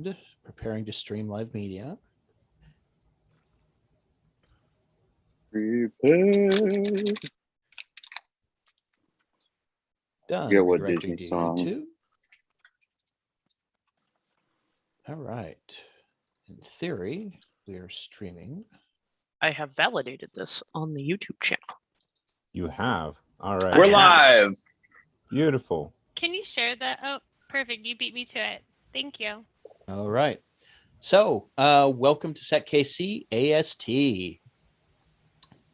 and preparing to stream live media. Prepared. Done. Forget what Directing Disney to song. YouTube. All right. In theory, we are streaming. I have validated this on the YouTube channel. You have. All right. We're live. Beautiful. Can you share that? Oh, perfect. You beat me to it. Thank you. All right. So, welcome to SecKC AST,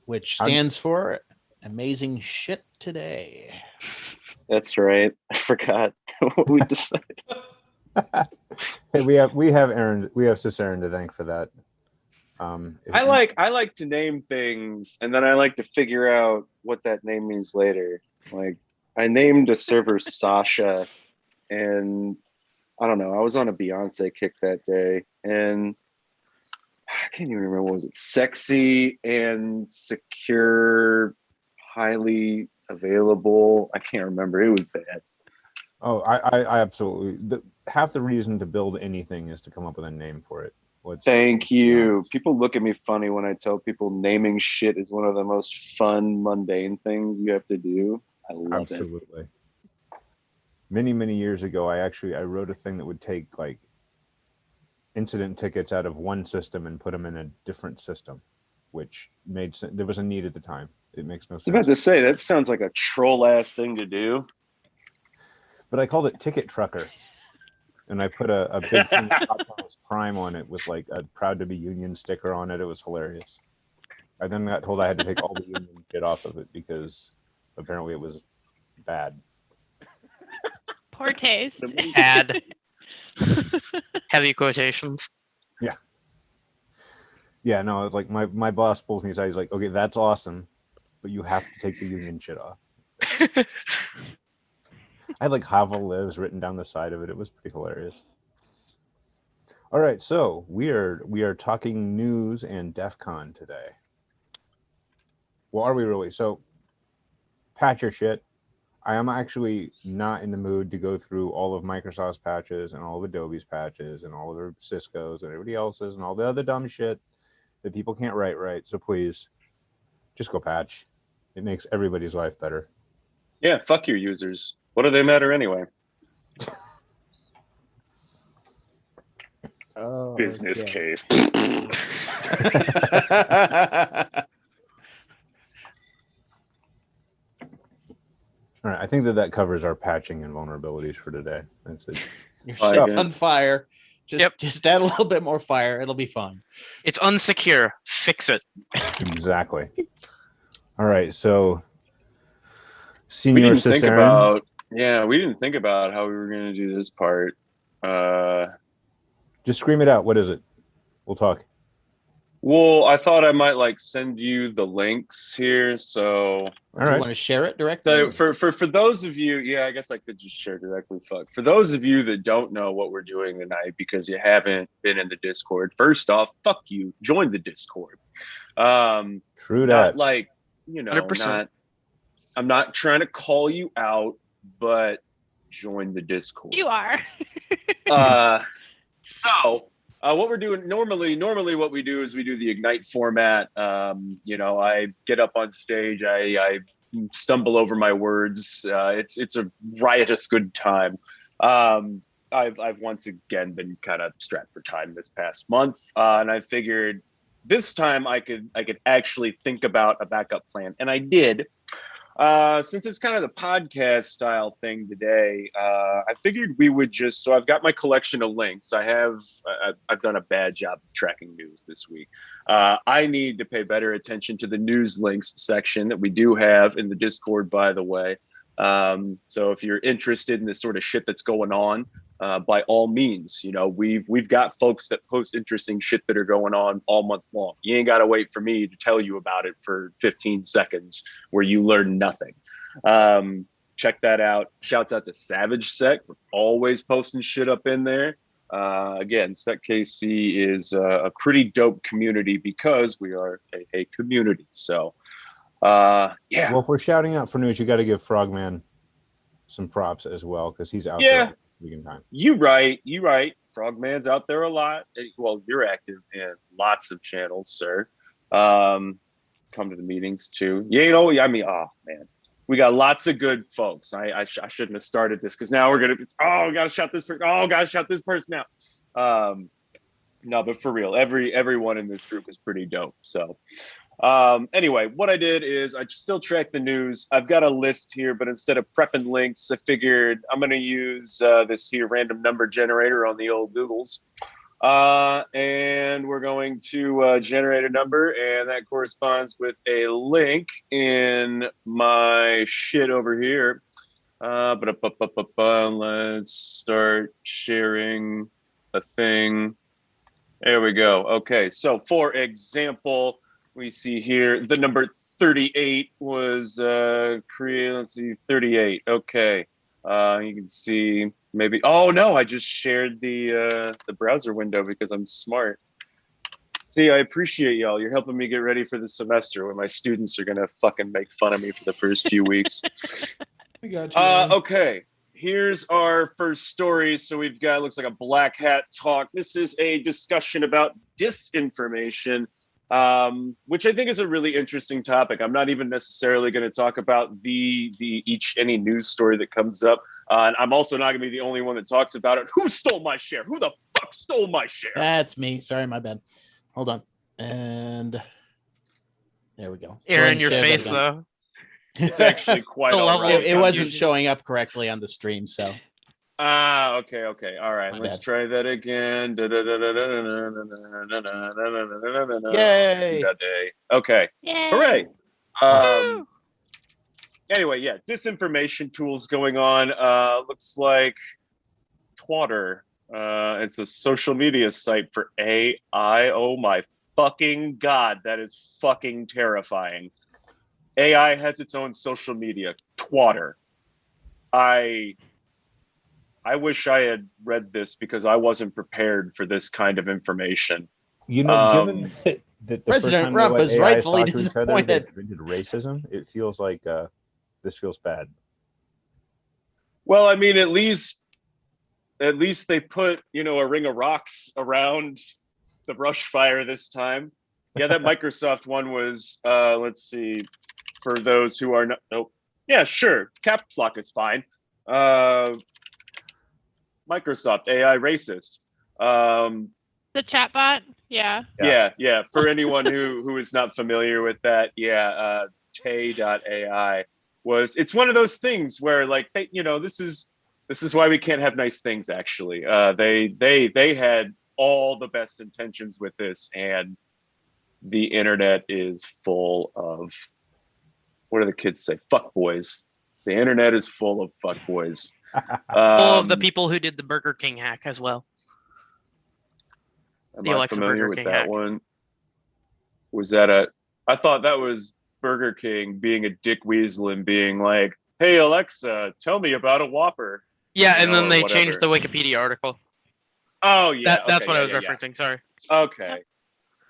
which stands for Amazing Shit Today. That's right. I forgot what we decided. Hey, we have Sis Aaron to thank for that. I like to name things, and then I like to figure out what that name means later. Like, I named a server Sasha, and I don't know. I was on a Beyonce kick that day, and I can't even remember what was it. Sexy and secure, highly available. I can't remember. It was bad. Oh, I absolutely. Half the reason to build anything is to come up with a name for it. Thank you. People look at me funny when I tell people naming shit is one of the most fun, mundane things you have to do. I love it. Absolutely. Many years ago, I wrote a thing that would take like incident tickets out of one system and put them in a different system, which made sense. There was a need at the time. It makes no sense. I was about to say, that sounds like a troll ass thing to do. But I called it Ticket Trucker. And I put a big thing Optimus Prime on it with like a proud to be union sticker on it. It was hilarious. I then got told I had to take all the union shit off of it because apparently it was bad. Poor taste. Bad. Heavy quotations. Yeah. Yeah, no, it's like my boss pulls me aside. He's like, okay, that's awesome, but you have to take the union shit off. I had like Hava Lives written down the side of it. It was pretty hilarious. All right, so we are talking news and DEF CON today. Well, are we really? So patch your shit. I am actually not in the mood to go through all of Microsoft's patches and all of Adobe's patches and all of their Cisco's and everybody else's and all the other dumb shit that people can't write right. So please, just go patch. It makes everybody's life better. Yeah, fuck your users. What do they matter anyway? Oh, Business okay. case. All right, I think that covers our patching and vulnerabilities for today. That's it. Your Oh, shit's yeah. on fire. Just add a little bit more fire. It'll be fun. It's unsecure. Fix it. Exactly. All right, so We senior didn't think Sis Aaron. about. Yeah, we didn't think about how we were going to do this part. Just scream it out. What is it? We'll talk. Well, I thought I might like send you the links here. So, All You right. want to share it directly? so for those of you, yeah, I guess I could just share directly. Fuck. For those of you that don't know what we're doing tonight because you haven't been in the Discord, first off, fuck you. Join the Discord. True Not that. like, you know, 100%. I'm not trying to call you out, but join the Discord. You are. So what we're doing normally what we do is we do the Ignite format. You know, I get up on stage, I stumble over my words. It's a riotous good time. I've once again been kind of strapped for time this past month, and I figured this time I could actually think about a backup plan, and I did. Since it's kind of the podcast style thing today, I figured we would just, so I've got my collection of links. I've done a bad job of tracking news this week. I need to pay better attention to the news links section that we do have in the Discord, by the way. So if you're interested in this sort of shit that's going on, by all means, you know, we've got folks that post interesting shit that are going on all month long. You ain't got to wait for me to tell you about it for 15 seconds where you learn nothing. Check that out. Shouts out to Savage Sec for always posting shit up in there. Again, SecKC is a pretty dope community because we are a community. So yeah. Well, if we're shouting out for news, you got to give Frogman some props as well because he's out there all weekend time. You right. Frogman's out there a lot. Well, you're active in lots of channels, sir. Come to the meetings too. I mean, oh man, we got lots of good folks. I shouldn't have started this because now we're gonna. We gotta shut this person. Oh, gotta shut this person out. No, but for real, everyone in this group is pretty dope. So. Anyway, what I did is I still track the news. I've got a list here, but instead of prepping links, I figured I'm going to use this here random number generator on the old Googles. And we're going to generate a number, and that corresponds with a link in my shit over here. Let's start sharing a thing. There we go. Okay, so for example, we see here the number 38 was created. Let's see, 38. Okay, you can see maybe. Oh no, I just shared the browser window because I'm smart. See, I appreciate y'all. You're helping me get ready for the semester when my students are gonna fucking make fun of me for the first few weeks. I got you. Okay. Here's our first story. So we've got, looks like a black hat talk. This is a discussion about disinformation. Which I think is a really interesting topic. I'm not even necessarily going to talk about any news story that comes up. And I'm also not going to be the only one that talks about it. Who stole my share? Who the fuck stole my share? That's me. Sorry, my bad. Hold on. And there we go. Aaron, your Share that face again. though. It's actually quite The all level right. of It wasn't confusion. showing up correctly on the stream, so Okay. All right, My let's bad. try that again. Yay! Okay. Yay. Hooray. Anyway, yeah, disinformation tools going on. Looks like Twitter. It's a social media site for AI. Oh my fucking God, that is fucking terrifying. AI has its own social media, Twitter. I wish I had read this because I wasn't prepared for this kind of information. You know, given that the President first time Rump they let is AIs rightfully talk to each other, disappointed. they invented racism. It feels like this feels bad. Well, I mean, at least they put, a ring of rocks around the brush fire this time. Yeah, that Microsoft one was, let's see, for those who are not, nope. Yeah, sure, caps lock is fine. Microsoft AI racist. The chatbot. Yeah. Yeah. For anyone who is not familiar with that, yeah, Tay.ai it's one of those things where like this is why we can't have nice things. Actually, they had all the best intentions with this, and the internet is full of, what do the kids say? Fuck boys. The internet is full of fuck boys. All of the people who did the Burger King hack as well. Am The I Alexa familiar Burger with King that hack. one? Was that I thought that was Burger King being a dick weasel and being like, "Hey Alexa, tell me about a Whopper." Yeah, and then or they whatever. changed the Wikipedia article. Oh yeah, That's okay, what I was yeah. referencing. Sorry. Okay,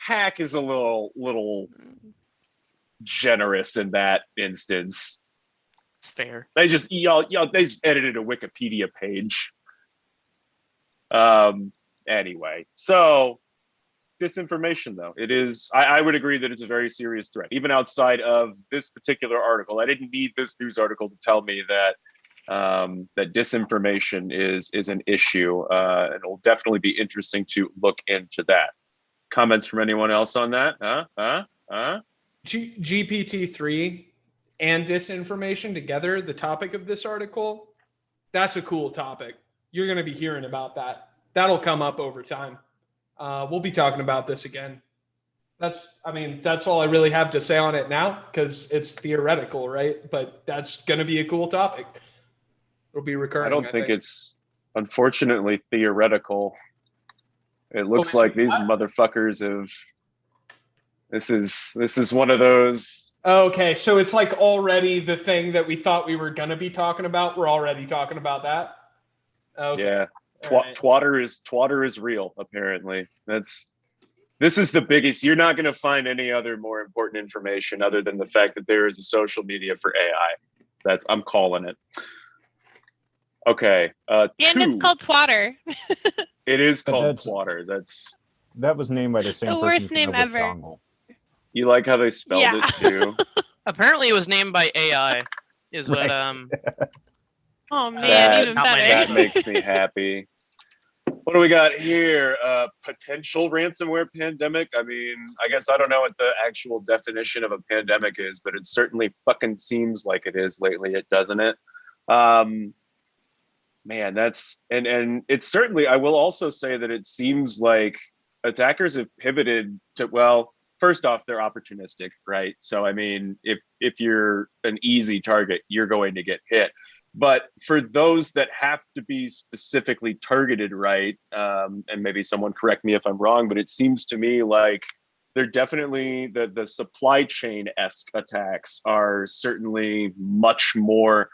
hack is a little generous in that instance. It's fair. They just they just edited a Wikipedia page. Anyway, so disinformation, though, it is. I would agree that it's a very serious threat, even outside of this particular article. I didn't need this news article to tell me that that disinformation is an issue, and it'll definitely be interesting to look into that. Comments from anyone else on that? GPT-3 and disinformation together, the topic of this article, that's a cool topic. You're going to be hearing about that. That'll come up over time. We'll be talking about this again. That's all I really have to say on it now, because it's theoretical, right? But that's going to be a cool topic. It'll be recurring. I don't think it's, unfortunately, theoretical. It looks like these motherfuckers have. This is one of those. Okay, so it's like already the thing that we thought we were going to be talking about. We're already talking about that. Okay. Yeah. Right. Twatter is real, apparently. This is the biggest. You're not going to find any other more important information other than the fact that there is a social media for AI. I'm calling it. Okay. And Two. it's called Twatter. It is But called that's- Twatter. That was named by the same The person worst who came name up with ever. dongle. You like how they spelled Yeah. it too? Apparently, it was named by AI. Is what Oh man, That- even not my better. name, That so- makes me happy. What do we got here? Potential ransomware pandemic. I mean, I guess I don't know what the actual definition of a pandemic is, but it certainly fucking seems like it is lately. It doesn't it? Man, that's and it's certainly. I will also say that it seems like attackers have pivoted to, well, first off, they're opportunistic, right? So I mean, if you're an easy target, you're going to get hit. But for those that have to be specifically targeted, right, and maybe someone correct me if I'm wrong, but it seems to me like they're definitely the supply chain-esque attacks are certainly much more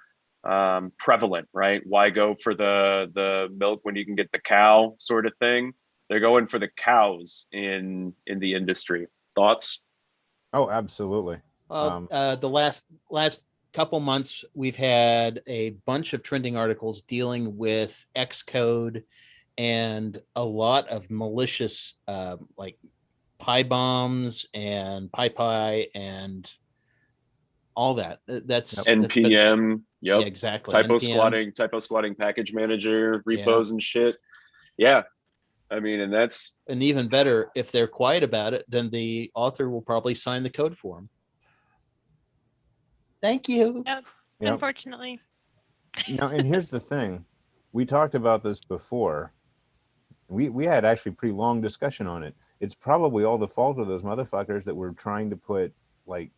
prevalent, right? Why go for the milk when you can get the cow sort of thing? They're going for the cows in the industry. Thoughts? Oh, absolutely. The last couple months, we've had a bunch of trending articles dealing with Xcode and a lot of malicious, like pie bombs and pie and all that. That's NPM. yeah, Yep. exactly. Typo NPM. squatting, package manager, repos and shit. Yeah. I mean, and that's And even better, if they're quiet about it, then the author will probably sign the code for them. Thank you. Yep. Yep. Unfortunately. Now, and here's the thing. We talked about this before. We had actually pretty long discussion on it. It's probably all the fault of those motherfuckers that were trying to put like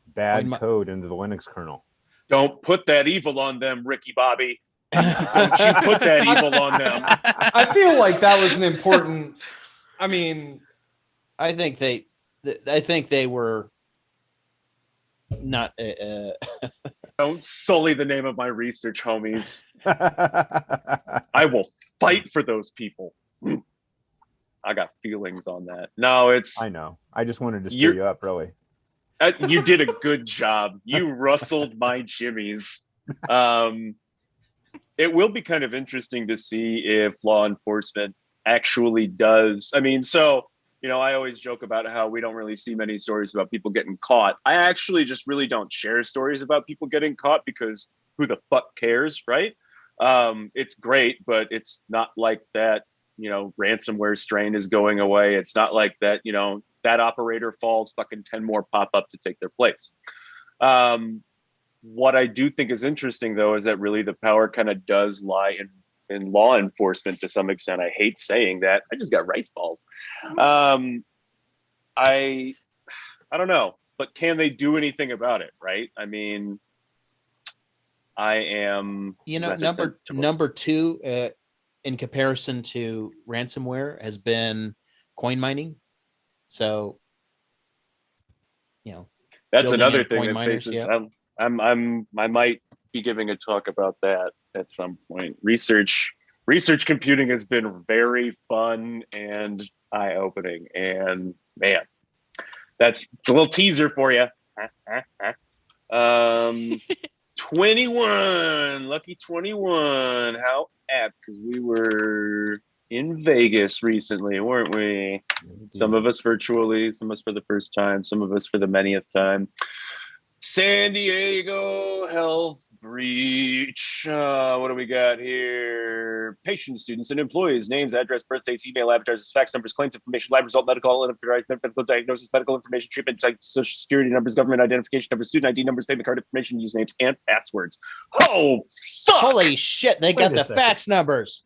bad code into the Linux kernel. don't put that evil on them, Ricky Bobby. Don't you put that evil on them. I feel like that was an important. I mean, I think they were not. Don't sully the name of my research, homies. I will fight for those people. I got feelings on that. No, it's. I know. I just wanted to stir you up, really. You did a good job. You rustled my jimmies. It will be kind of interesting to see if law enforcement actually does. I mean, so, I always joke about how we don't really see many stories about people getting caught. I actually just really don't share stories about people getting caught because who the fuck cares, right? It's great, but it's not like that, ransomware strain is going away. It's not like that, that operator falls, fucking 10 more pop up to take their place. What I do think is interesting, though, is that really the power kind of does lie in law enforcement to some extent. I hate saying that. I just got rice balls. I don't know, but can they do anything about it, right? I mean, I am number two in comparison to ransomware has been coin mining. So, that's building another in thing coin that miners, faces. yeah. I might be giving a talk about that at some point. Research computing has been very fun and eye-opening, and man, it's a little teaser for you. 21, lucky 21. How apt, because we were in Vegas recently, weren't we? Some of us virtually, some of us for the first time, some of us for the manyth time. San Diego health breach. What do we got here? Patient, students, and employees, names, address, birth dates, email addresses, fax numbers, claims information, lab result, medical diagnosis, medical information, treatment type, social security numbers, government identification numbers, student ID numbers, payment card information, usernames, and passwords. Oh, fuck! Holy shit, they got the fax numbers.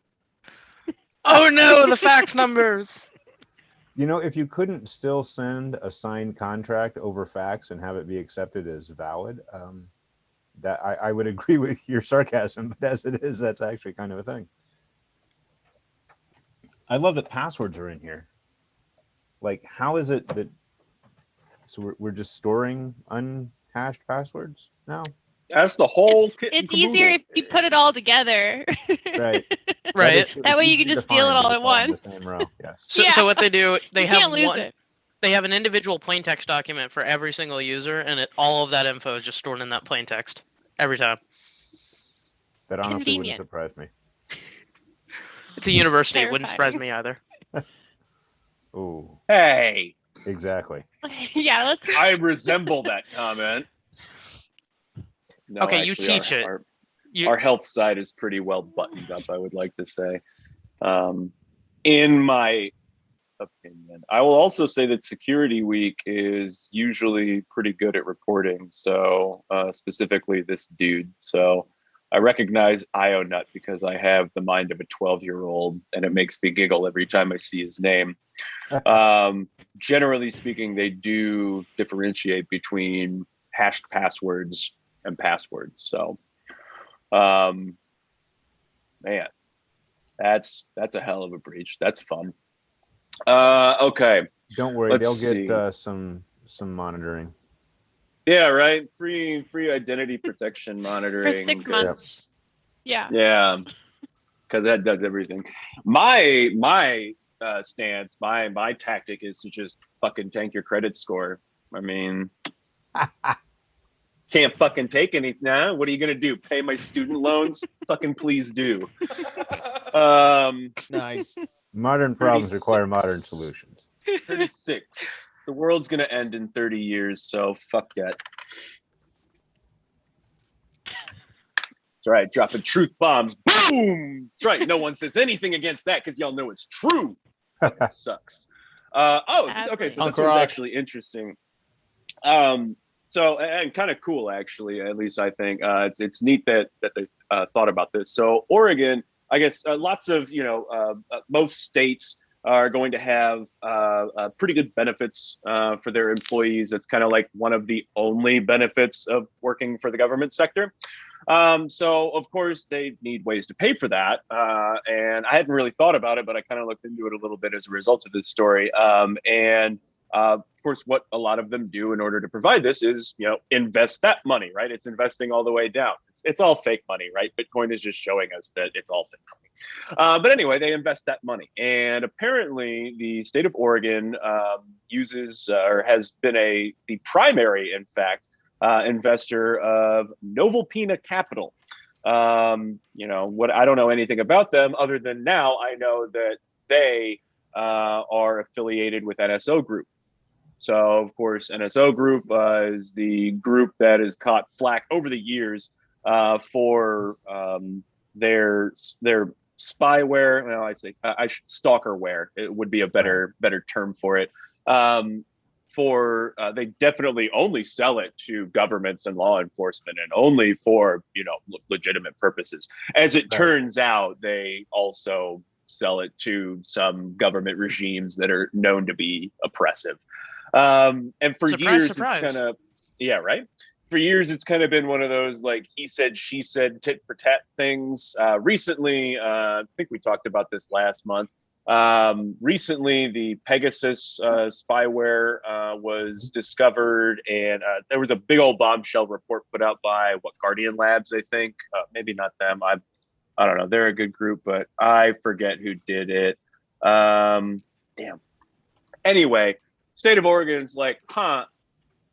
Oh no, the fax numbers. If you couldn't still send a signed contract over fax and have it be accepted as valid, that I would agree with your sarcasm, but as it is, that's actually kind of a thing. I love that passwords are in here. Like, how is it that, so we're just storing unhashed passwords now? That's the whole kit. It's easier if you put it all together. Right. Right. That way you can just steal it all at once. The same row. Yes. So what they do, they You have can't lose one. it. They have an individual plain text document for every single user, and all of that info is just stored in that plain text every time. That honestly wouldn't Convenient. surprise me. It's a university. It wouldn't surprise Terrifying. me either. Oh, Hey, exactly. Yeah, let's. I resemble that comment. No, Okay, you actually, teach it. Our health side is pretty well buttoned up, I would like to say. In my opinion, I will also say that Security Week is usually pretty good at reporting. So specifically this dude. So I recognize IONUT because I have the mind of a 12-year-old and it makes me giggle every time I see his name. Generally speaking, they do differentiate between hashed passwords and passwords. So, man, that's a hell of a breach. That's fun. Okay. Don't worry, Let's they'll see. get some monitoring. Yeah, right. Free identity protection monitoring. 6 months. Yeah. Yeah, because that does everything. My stance, my tactic is to just fucking tank your credit score. I mean, can't fucking take any now. What are you gonna do? Pay my student loans? Fucking please do. Nice. Modern problems 36. require modern solutions. 36. The world's gonna end in 30 years, so fuck that. That's right, dropping truth bombs. Boom! That's right. No one says anything against that because y'all know it's true. Fucking sucks. Okay, so this one's actually interesting. So and kind of cool, actually. At least I think it's neat that they thought about this. So Oregon, I guess, lots of most states are going to have pretty good benefits for their employees. It's kind of like one of the only benefits of working for the government sector. So of course they need ways to pay for that. And I hadn't really thought about it, but I kind of looked into it a little bit as a result of this story. Of course, what a lot of them do in order to provide this is, invest that money, right? It's investing all the way down. It's all fake money, right? Bitcoin is just showing us that it's all fake money. But anyway, they invest that money. And apparently the state of Oregon uses or has been the primary, in fact, investor of Novalpina Capital. What I don't know anything about them other than now I know that they are affiliated with NSO Group. So of course NSO Group is the group that has caught flack over the years for their spyware. Well, I should stalkerware. It would be a better term for it. They definitely only sell it to governments and law enforcement and only for legitimate purposes. As it turns out, they also sell it to some government regimes that are known to be oppressive. And for years it's kind of for years it's kind of been one of those like he said she said tit for tat things. Recently I think we talked about this last month. Recently, the Pegasus spyware was discovered, and there was a big old bombshell report put out by Guardian Labs, I think. Maybe not them. I don't know. They're a good group, but I forget who did it. Damn. Anyway, state of Oregon's like,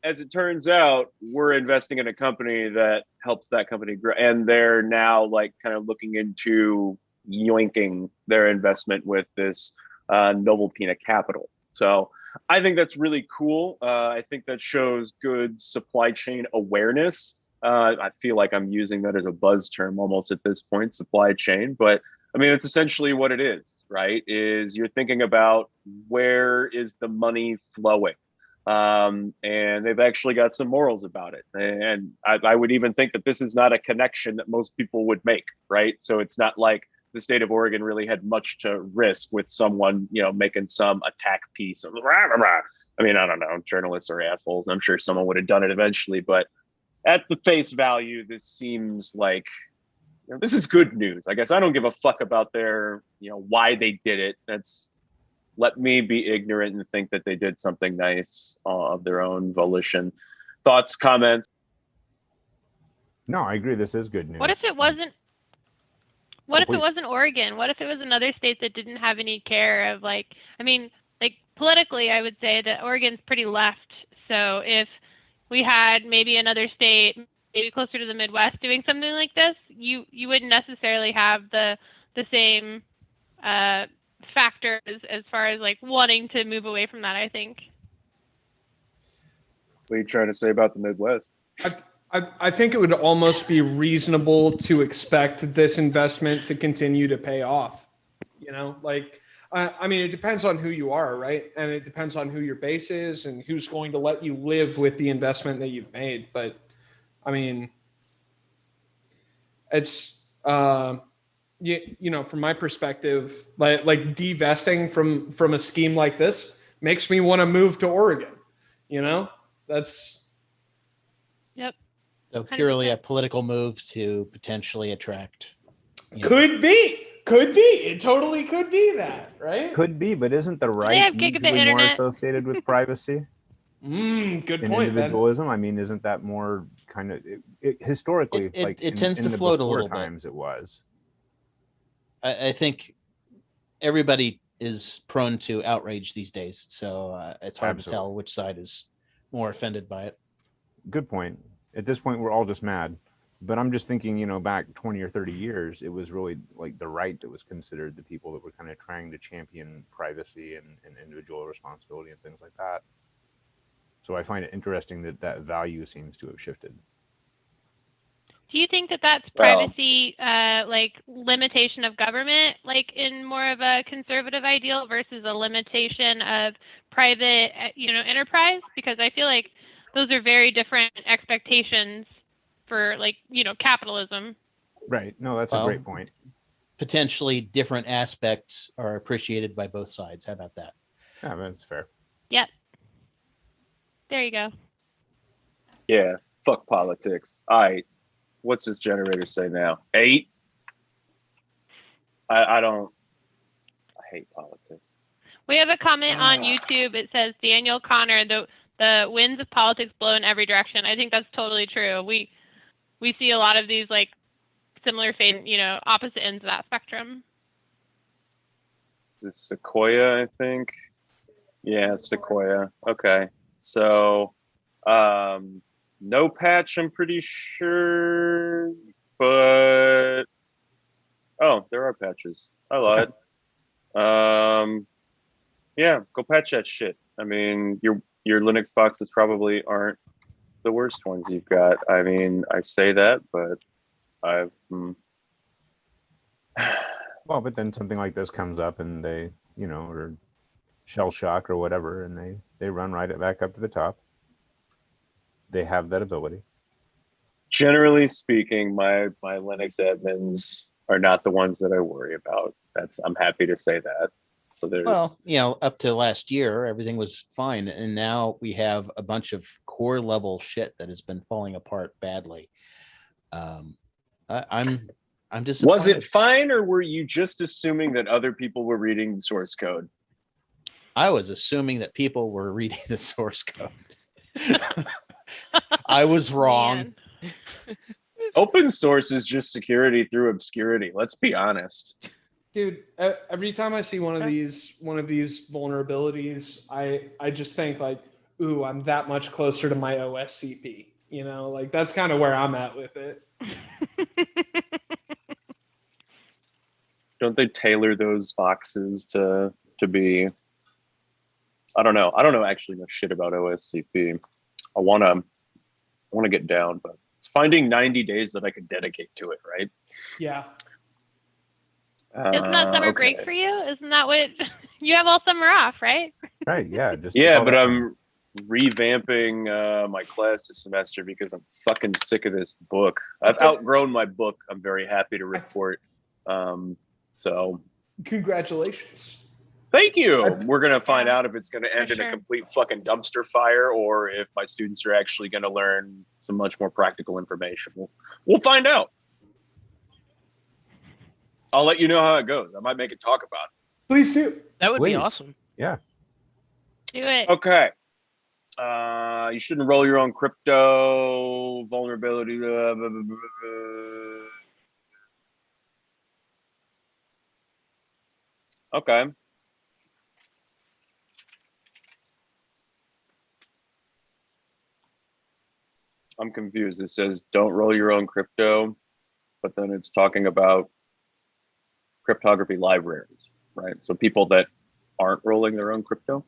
as it turns out, we're investing in a company that helps that company grow, and they're now like kind of looking into yoinking their investment with this Novalpina Capital. So I think that's really cool. I think that shows good supply chain awareness. I feel like I'm using that as a buzz term almost at this point, supply chain. But I mean, it's essentially what it is, right? Is you're thinking about where is the money flowing? And they've actually got some morals about it. And I would even think that this is not a connection that most people would make, right? So it's not like the state of Oregon really had much to risk with someone, making some attack piece. I mean, I don't know, journalists are assholes. I'm sure someone would have done it eventually, but at the face value, this seems like, this is good news. I guess I don't give a fuck about their, why they did it. Let me be ignorant and think that they did something nice of their own volition. Thoughts, comments? No, I agree. This is good news. What if it wasn't? What if it wasn't Oregon? What if it was another state that didn't have any care of politically, I would say that Oregon's pretty left. So if we had maybe another state, maybe closer to the Midwest doing something like this, you wouldn't necessarily have the same factors as far as like wanting to move away from that, I think. What are you trying to say about the Midwest? I think it would almost be reasonable to expect this investment to continue to pay off. You know, like, I mean, it depends on who you are, right? And it depends on who your base is and who's going to let you live with the investment that you've made. But I mean, it's, you know, from my perspective, like divesting from a scheme like this makes me want to move to Oregon. You know, that's. Yep. So purely 100%. a political move to potentially attract. Could be. It totally could be that, right? Could be, but isn't the They right have gigabit usually more internet. associated with privacy Good and point, Ben. individualism? I mean, isn't that more kind of historically, like it tends in to the float a before little bit. times it was. I think everybody is prone to outrage these days, so it's hard to tell which side is more offended by it. Good point. At this point, we're all just mad. But I'm just thinking, you know, back 20 or 30 years, it was really like the right that was considered the people that were kind of trying to champion privacy and individual responsibility and things like that. So I find it interesting that that value seems to have shifted. Do you think that that's privacy, like limitation of government, like in more of a conservative ideal versus a limitation of private, you know, enterprise? Because I feel like those are very different expectations for, like, you know, capitalism. Right. No, that's a great point. Potentially different aspects are appreciated by both sides. How about that? Yeah, that's fair. Yep. There you go. Yeah, fuck politics. All right. What's this generator say now? 8? I hate politics. We have a comment on YouTube. It says, Daniel Connor, the winds of politics blow in every direction. I think that's totally true. We see a lot of these, like, similar fate, you know, opposite ends of that spectrum. This is Sequoia, I think. Yeah, Sequoia. Okay. So, no patch, I'm pretty sure, but oh, there are patches. I lied. Yeah, go patch that shit. I mean, your Linux boxes probably aren't the worst ones you've got. I mean, I say that, but I've well, but then something like this comes up and they, you know, or shell shock or whatever, and they run right back up to the top. They have that ability. Generally speaking, my Linux admins are not the ones that I worry about. I'm happy to say that. So there's, well, you know, up to last year, everything was fine. And now we have a bunch of core level shit that has been falling apart badly. I'm disappointed. Was it fine, or were you just assuming that other people were reading the source code? I was assuming that people were reading the source code. I was wrong. Open source is just security through obscurity. Let's be honest. Dude, every time I see one of these vulnerabilities, I just think like, ooh, I'm that much closer to my OSCP. You know, like that's kind of where I'm at with it. Don't they tailor those boxes to be? I don't know. I don't know actually know shit about OSCP. I wanna get down, but it's finding 90 days that I could dedicate to it, right? Yeah. Isn't that summer break for you? Isn't that what you have all summer off, right? Right. Yeah. Just yeah, but I'm revamping my class this semester because I'm fucking sick of this book. I've outgrown my book. I'm very happy to report. So congratulations. Thank you. We're going to find out if it's going to end in a complete fucking dumpster fire or if my students are actually going to learn some much more practical information. We'll find out. I'll let you know how it goes. I might make a talk about it. Please do. That would be awesome. Yeah. Do it. Okay. You shouldn't roll your own crypto vulnerability. Okay. I'm confused. It says don't roll your own crypto, but then it's talking about cryptography libraries, right? So people that aren't rolling their own crypto.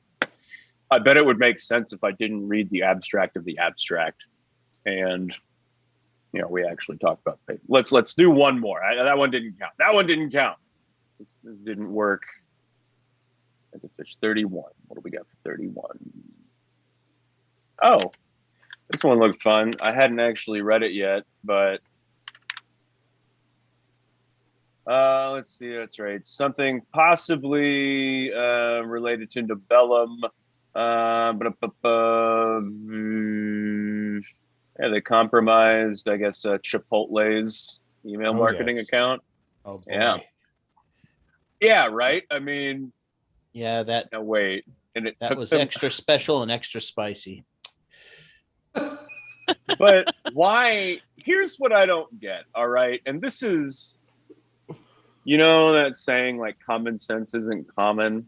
I bet it would make sense if I didn't read the abstract of the abstract, and we actually talked about pay. Let's do one more. That one didn't count. That one didn't count. This didn't work. As a fish 31. What do we got for 31? Oh, this one looked fun. I hadn't actually read it yet, but let's see. That's right. Something possibly related to Nebellum. Yeah, they compromised, I guess, Chipotle's email marketing account. Oh, boy. Yeah. Yeah, right. I mean, yeah, that. No, wait. And that was extra special and extra spicy. But why? Here's what I don't get. All right. And this is, that saying like common sense isn't common.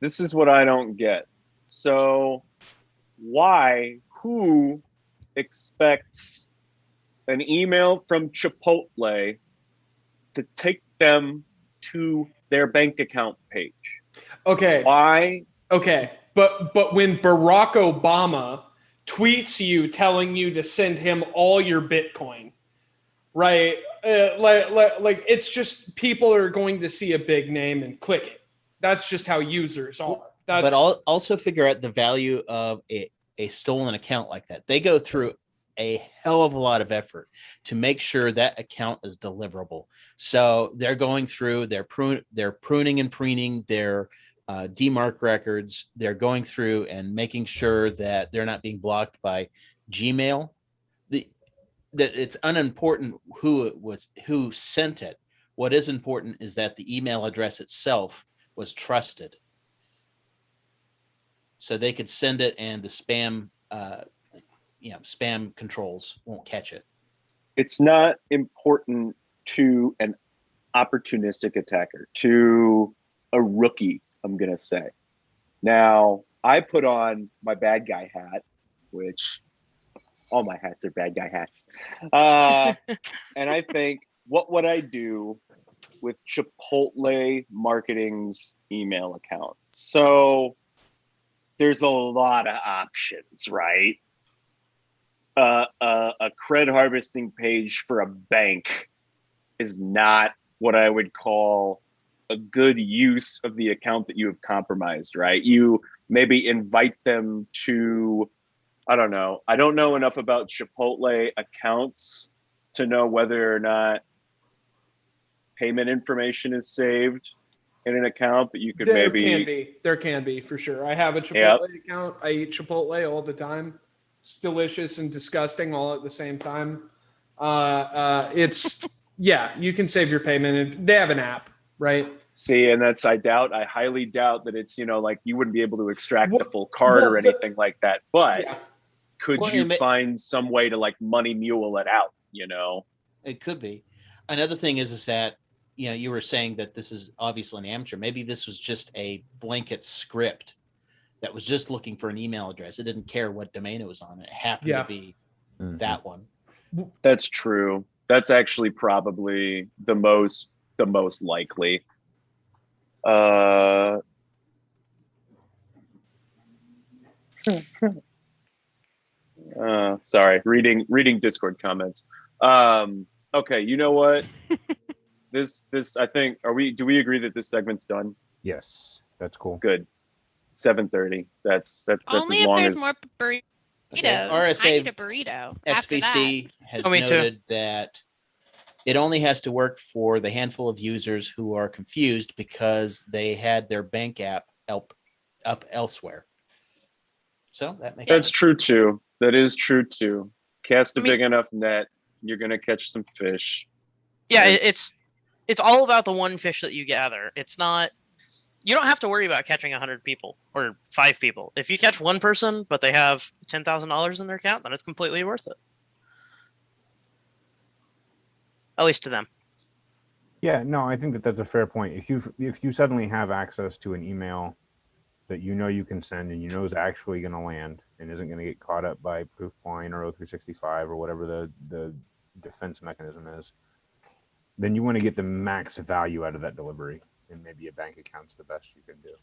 This is what I don't get. So who expects an email from Chipotle to take them to their bank account page? Okay. Why? Okay. But when Barack Obama tweets you telling you to send him all your Bitcoin, right? Like it's just people are going to see a big name and click it. That's just how users are. But also figure out the value of a stolen account like that. They go through a hell of a lot of effort to make sure that account is deliverable. So they're going through, they're pruning and preening their demarc records. They're going through and making sure that they're not being blocked by Gmail. That it's unimportant who sent it. What is important is that the email address itself was trusted, so they could send it and the spam spam controls won't catch it. It's not important to an opportunistic attacker, to a rookie, I'm gonna say. Now, I put on my bad guy hat, which all my hats are bad guy hats. And I think, what would I do with Chipotle Marketing's email account? So there's a lot of options, right? A cred harvesting page for a bank is not what I would call a good use of the account that you have compromised, right? You maybe invite them to, I don't know. I don't know enough about Chipotle accounts to know whether or not payment information is saved in an account, but you could there can be for sure. I have a Chipotle account. I eat Chipotle all the time. It's delicious and disgusting all at the same time. It's you can save your payment, and they have an app, right? See, and that's I highly doubt that it's like you wouldn't be able to extract the full card or anything like that. But could you find some way to like money mule it out? It could be. Another thing is that you were saying that this is obviously an amateur. Maybe this was just a blanket script that was just looking for an email address. It didn't care what domain it was on. It happened to be that one. That's true. That's actually probably the most likely. Sorry, reading Discord comments. Okay, you know what? This I think do we agree that this segment's done? Yes, that's cool. Good. 7:30. That's only as if long there's as more burritos. Okay. I need a burrito. XVC has me too. noted that it only has to work for the handful of users who are confused because they had their bank app up elsewhere. So that makes That's sense. true too. That is true too. Cast a big enough net, you're gonna catch some fish. Yeah, it's all about the one fish that you gather. It's not. You don't have to worry about catching 100 people or 5 people. If you catch one person, but they have $10,000 in their account, then it's completely worth it. At least to them. Yeah, no, I think that's a fair point. If you suddenly have access to an email that you know you can send and you know is actually going to land and isn't going to get caught up by Proofpoint or O365 or whatever the defense mechanism is, then you want to get the max value out of that delivery. And maybe a bank account's the best you can do.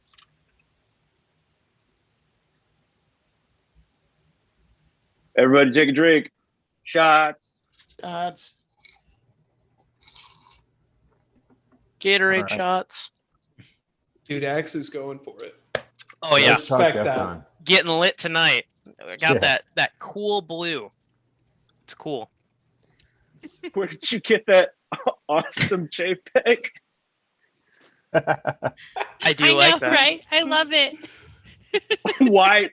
Everybody take a drink. Shots. Shots. Gatorade right. shots. Dude, X is going for it. Oh yeah, Let's talk Respect DEF that. CON. getting lit tonight. I got Yeah. that cool blue. It's cool. Where did you get that awesome JPEG? I do I know, like that. right? I love it. Why?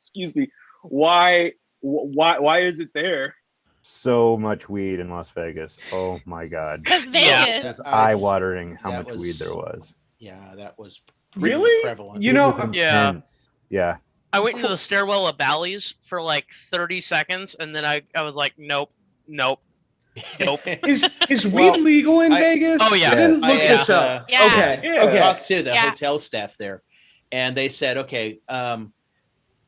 Excuse me. Why is it there? So much weed in Las Vegas. Oh my God. Because Yeah. Vegas. Eye-watering how that much was- weed there was. Yeah, that was Really? prevalent. You It know, was Yeah. intense. Yeah. I went into the stairwell of Bally's for like 30 seconds, and then I was like, nope. Nope. is weed Well, legal in I- Vegas? Oh, yeah. I didn't I look this asked, up. Yeah. Okay. Yeah. Okay. Talked to the Yeah. hotel staff there, and they said, okay,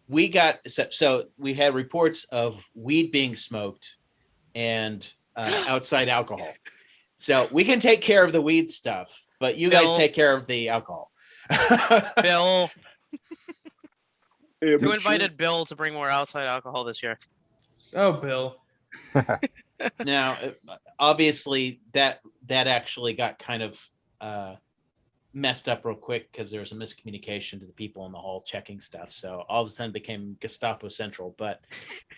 we got so we had reports of weed being smoked and outside alcohol. So we can take care of the weed stuff, but you guys Bill. take care of the alcohol. Bill, Yeah, who but invited Bill to bring more outside alcohol this year? Oh, Bill. Now, obviously, that actually got kind of messed up real quick because there was a miscommunication to the people in the hall checking stuff. So all of a sudden it became Gestapo Central. But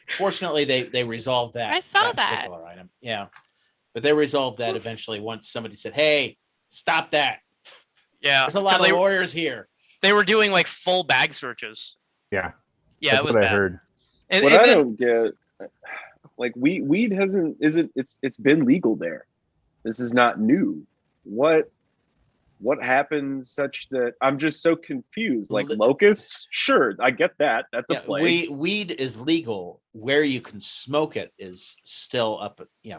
fortunately, they resolved that. I saw that. particular item. Yeah, but they resolved that eventually once somebody said, "Hey, stop that! Yeah, There's a lot 'cause of lawyers here." they were doing like full bag searches. Yeah. Yeah, That's it was what bad. I heard. And, what and I then- don't get, like weed it's been legal there. This is not new. What happens such that I'm just so confused? Like Li- locusts, sure, I get that. That's a Yeah, plague. weed is legal. Where you can smoke it is still up. Is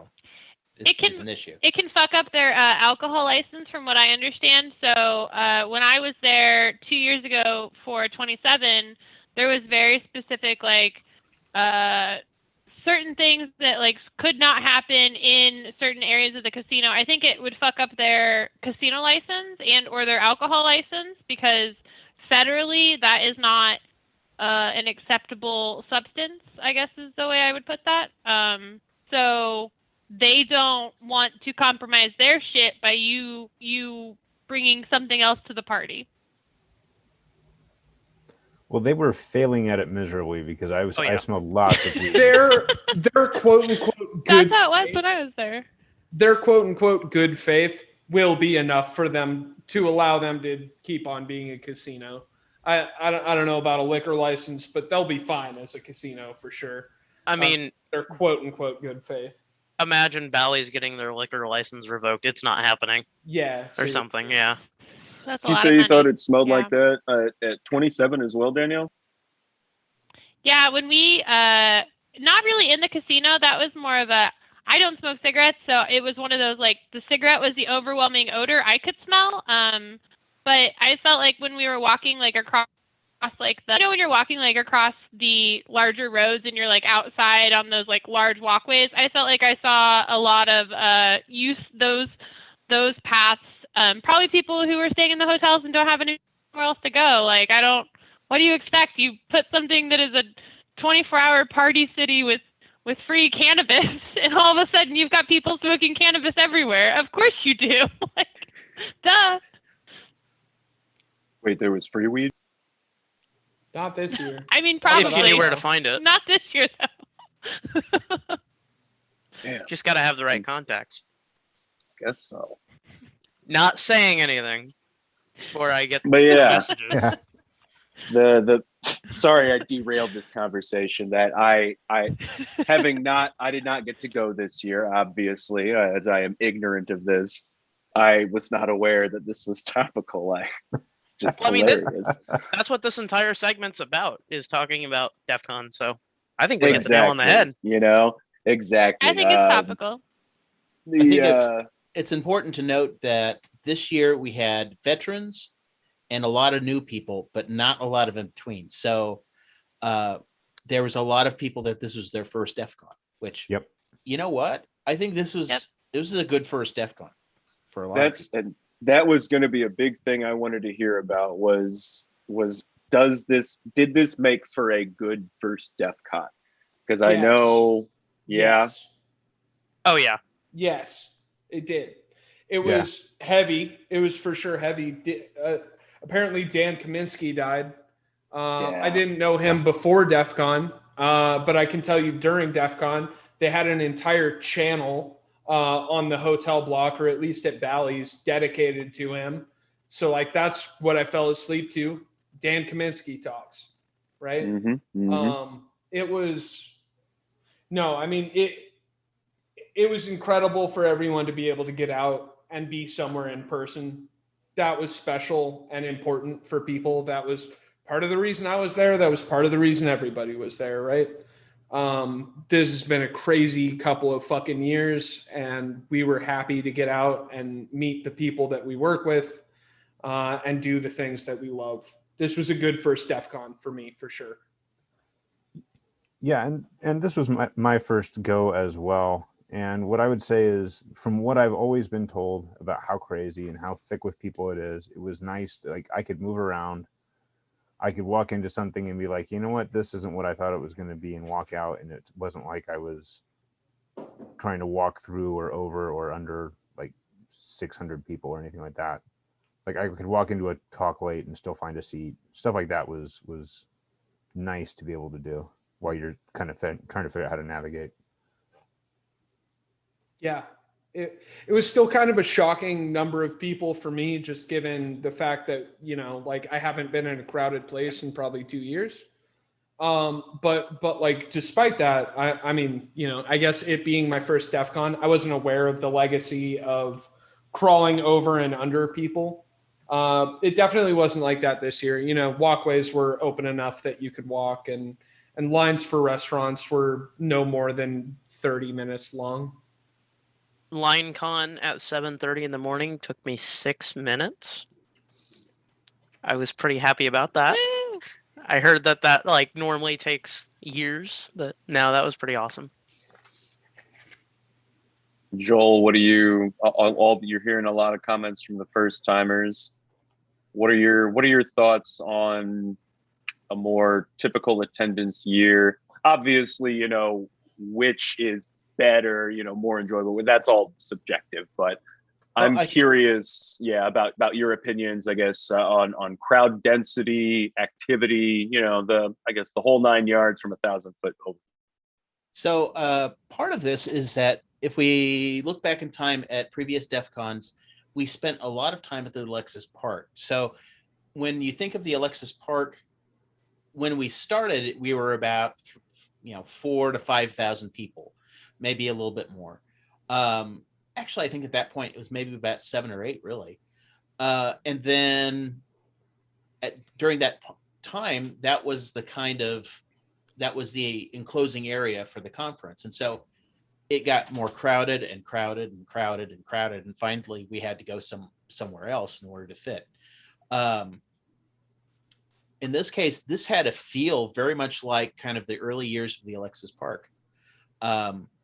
It can- an issue. It can fuck up their alcohol license, from what I understand. So when I was there 2 years ago for 27, there was very specific certain things that could not happen in certain areas of the casino. I think it would fuck up their casino license and or their alcohol license, because federally that is not an acceptable substance, I guess is the way I would put that. So they don't want to compromise their shit by you bringing something else to the party. Well, they were failing at it miserably because I yeah. smelled lots of weed. Their quote unquote good That's how it was when I was there. their quote unquote good faith will be enough for them to allow them to keep on being a casino. I don't know about a liquor license, but they'll be fine as a casino for sure. I mean, Their quote unquote good faith. imagine Bally's getting their liquor license revoked. It's not happening, Yeah. or something. Yeah. That's a Did you lot say of you money. thought it smelled Yeah. like that at 27 as well, Danielle? Yeah, when we not really in the casino, that was more of a I don't smoke cigarettes, so it was one of those the cigarette was the overwhelming odor I could smell. But I felt like when we were walking across when you're walking across the larger roads and you're outside on those large walkways, I felt like I saw a lot of use those paths. Probably people who are staying in the hotels and don't have anywhere else to go. What do you expect? You put something that is a 24-hour party city with free cannabis, and all of a sudden you've got people smoking cannabis everywhere. Of course you do. Duh. Wait, there was free weed? Not this year. I mean, probably. If you knew where to find it, Not this year, though. Damn, just got to have the right contacts. guess so. Not saying anything, or I get But yeah, messages. Yeah. the sorry I derailed this conversation. That I did not get to go this year, obviously, as I am ignorant of this. I was not aware that this was topical. Just Well, I mean, hilarious. That's what this entire segment's about, is talking about DEF CON. So I think we hit the nail on the head. Exactly. I think it's topical. I think The it's important to note that this year we had veterans, and a lot of new people, but not a lot of in between. So there was a lot of people that this was their first DEF CON, which, Yep. you know what? I think this was a good first DEF CON for a lot of people. And that was going to be a big thing I wanted to hear about was did this make for a good first DEF CON? Because I know, Yes. Oh yeah. Yes, it did. It was heavy. It was for sure heavy. Apparently, Dan Kaminsky died. I didn't know him before DEF CON, but I can tell you during DEF CON, they had an entire channel on the hotel block, or at least at Bally's, dedicated to him. So like that's what I fell asleep to. Dan Kaminsky talks, right? It was it was incredible for everyone to be able to get out and be somewhere in person. That was special and important for people. That was part of the reason I was there. That was part of the reason everybody was there, right? This has been a crazy couple of fucking years, and we were happy to get out and meet the people that we work with and do the things that we love. This was a good first DEF CON for me, for sure. Yeah, and this was my first go as well. And what I would say is, from what I've always been told about how crazy and how thick with people it is, it was nice. Like, I could move around. I could walk into something and be like, you know what, this isn't what I thought it was going to be, and walk out. And it wasn't like I was trying to walk through or over or under like 600 people or anything like that. Like, I could walk into a talk late and still find a seat. Stuff like that was nice to be able to do while you're kind of trying to figure out how to navigate. Yeah, it was still kind of a shocking number of people for me, just given the fact that, you know, like, I haven't been in a crowded place in probably 2 years. But like, despite that, I mean, you know, I guess it being my first DEF CON, I wasn't aware of the legacy of crawling over and under people. It definitely wasn't like that this year. You know, walkways were open enough that you could walk, and lines for restaurants were no more than 30 minutes long. LineCon at 7:30 in the morning took me 6 minutes. I was pretty happy about that. Woo! I heard that like normally takes years, but now that was pretty awesome. Joel, what are you? You're hearing a lot of comments from the first timers. What are your thoughts on a more typical attendance year? Obviously, you know, which is better, you know, more enjoyable. That's all subjective, but I'm curious, about your opinions, I guess, on crowd density, activity, you know, the whole 9 yards from 1,000 foot over. So part of this is that if we look back in time at previous DEF CONs, we spent a lot of time at the Alexis Park. So when you think of the Alexis Park, when we started, we were about 4,000 to 5,000 people, maybe a little bit more. Actually, I think at that point it was maybe about 7 or 8, really. And then during that time, that was the enclosing area for the conference. And so it got more crowded and crowded and crowded and crowded. And finally, we had to go somewhere else in order to fit. In this case, this had a feel very much like kind of the early years of the Alexis Park.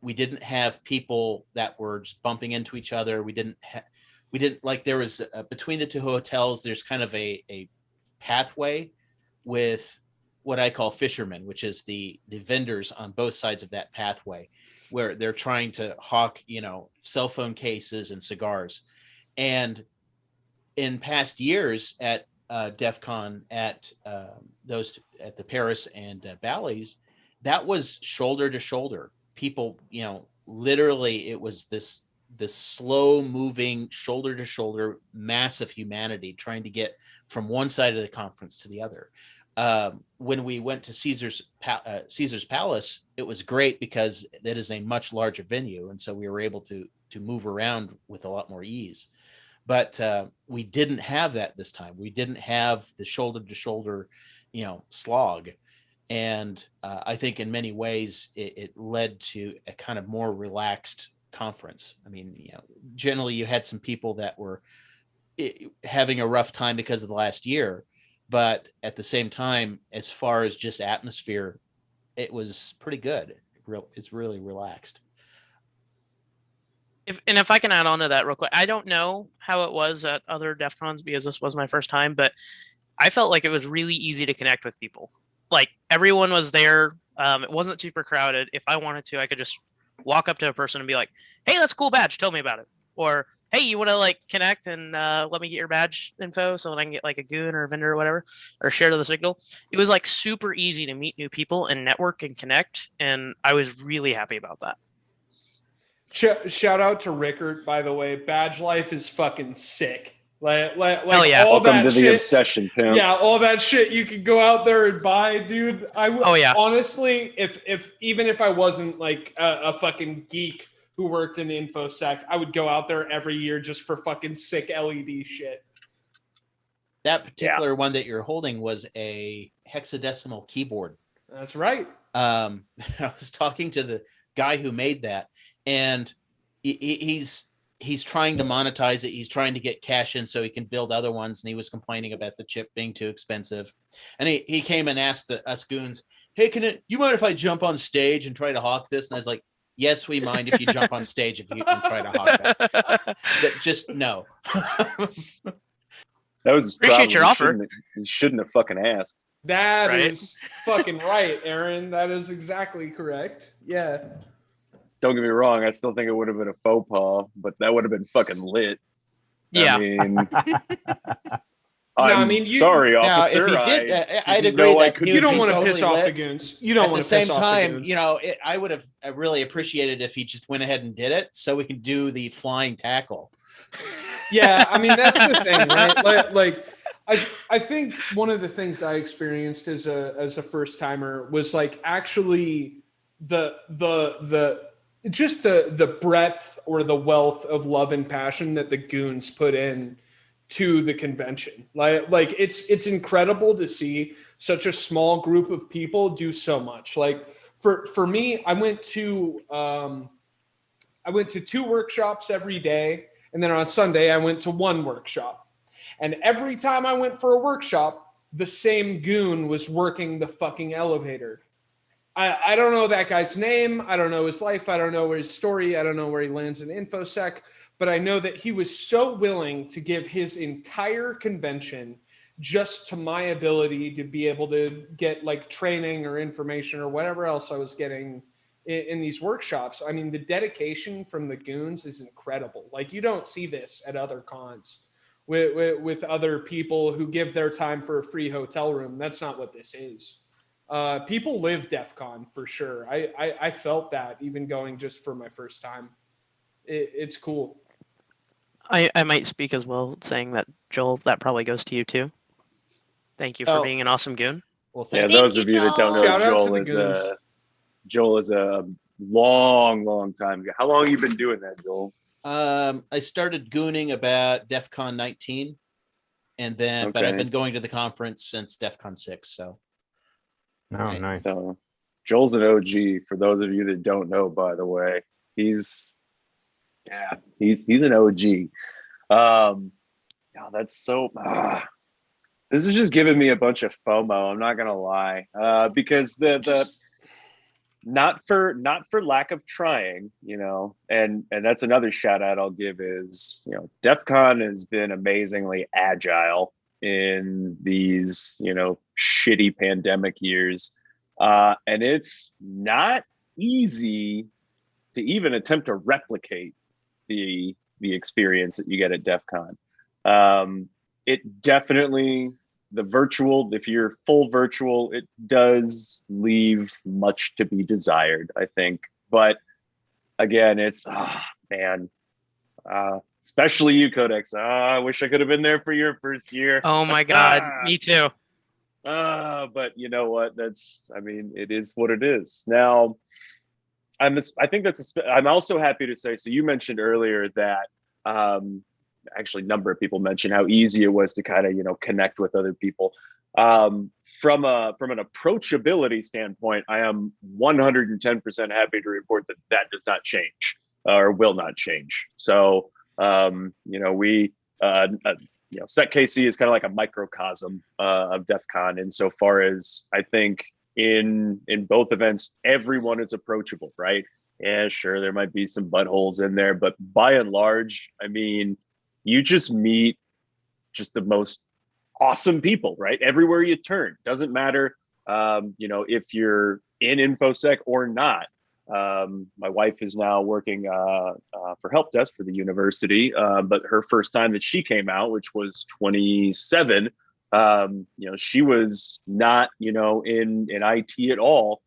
We didn't have people that were just bumping into each other. We didn't like, there was between the two hotels, there's kind of a pathway with what I call fishermen, which is the vendors on both sides of that pathway, where they're trying to hawk, cell phone cases and cigars. And in past years at DEF CON, at the Paris and Bally's, that was shoulder to shoulder. People, literally, it was this slow moving, shoulder to shoulder, massive humanity trying to get from one side of the conference to the other. When we went to Caesar's Palace, it was great because that is a much larger venue, and so we were able to move around with a lot more ease. But we didn't have that this time. We didn't have the shoulder to shoulder, slog. And I think in many ways it led to a kind of more relaxed conference. I mean, generally you had some people that were having a rough time because of the last year, but at the same time, as far as just atmosphere, it was pretty good. It's really relaxed. If I can add on to that real quick, I don't know how it was at other DEF CONs because this was my first time, but I felt like it was really easy to connect with people. Like everyone was there. It wasn't super crowded. If I wanted to, I could just walk up to a person and be like, "Hey, that's a cool badge. Tell me about it." Or, "Hey, you want to like connect and let me get your badge info so that I can get like a goon or a vendor or whatever, or share to the signal." It was like super easy to meet new people and network and connect, and I was really happy about that. Shout out to Rickard, by the way. Badge life is fucking sick. Like Hell yeah. all Welcome that to the shit, obsession, pimp. yeah, all that shit you could go out there and buy, dude. I would. Oh, yeah. Honestly, if I wasn't like a fucking geek who worked in InfoSec, I would go out there every year just for fucking sick LED shit. That particular one that you're holding was a hexadecimal keyboard. That's right. I was talking to the guy who made that, and he's trying to monetize it. He's trying to get cash in so he can build other ones, and he was complaining about the chip being too expensive. And he came and asked us goons, "Hey, you mind if I jump on stage and try to hawk this?" And I was like, "Yes, we mind if you jump on stage if you can try to hawk that. Just no." That was Appreciate your offer. You shouldn't have fucking asked. That is fucking right, Aaron. That is exactly correct. Yeah. Don't get me wrong. I still think it would have been a faux pas, but that would have been fucking lit. Yeah. I mean, sorry, officer. Now, if he did, I'd agree that you don't want to piss off the goons. You don't want to piss off the goons. You know, I would have really appreciated if he just went ahead and did it so we can do the flying tackle. Yeah, I mean that's the thing, right? Like I think one of the things I experienced as a first timer was like actually the breadth or the wealth of love and passion that the goons put in to the convention. Like it's incredible to see such a small group of people do so much. Like for me, I went to 2 workshops every day. And then on Sunday, I went to 1 workshop. And every time I went for a workshop, the same goon was working the fucking elevator. I don't know that guy's name. I don't know his life. I don't know his story. I don't know where he lands in InfoSec. But I know that he was so willing to give his entire convention just to my ability to be able to get like training or information or whatever else I was getting in these workshops. I mean, the dedication from the goons is incredible. Like you don't see this at other cons with other people who give their time for a free hotel room. That's not what this is. People live DEF CON for sure. I felt that even going just for my first time. It's cool. I might speak as well, saying that, Joel, that probably goes to you too. Thank you for being an awesome goon. Well, yeah, those of you that don't know, Joel is a long time ago. How long have you been doing that, Joel? I started gooning about DEF CON 19, and then but I've been going to the conference since DEF CON 6. So, nice. So, Joel's an OG. For those of you that don't know, by the way, he's an OG. That's so. This is just giving me a bunch of FOMO. I'm not gonna lie, because not for lack of trying, you know, and that's another shout out I'll give is, you know, DEF CON has been amazingly agile in these, you know, shitty pandemic years, and it's not easy to even attempt to replicate the experience that you get at DEF CON. It definitely, the virtual, if you're full virtual, it does leave much to be desired, I think. But again, it's, especially you, Codex. I wish I could have been there for your first year. Oh my God, me too. But you know what? It is what it is. Now, I'm also happy to say, so you mentioned earlier that, actually a number of people mentioned how easy it was to kind of, you know, connect with other people. From an approachability standpoint, I am 110% happy to report that does not change or will not change. So, you know, SecKC is kind of like a microcosm of DEF CON insofar as I think in both events, everyone is approachable, right? Yeah, sure, there might be some buttholes in there, but by and large, I mean, you just meet just the most awesome people, right? Everywhere you turn, doesn't matter, if you're in InfoSec or not. My wife is now working for help desk for the university, but her first time that she came out, which was 27, she was not, in IT at all.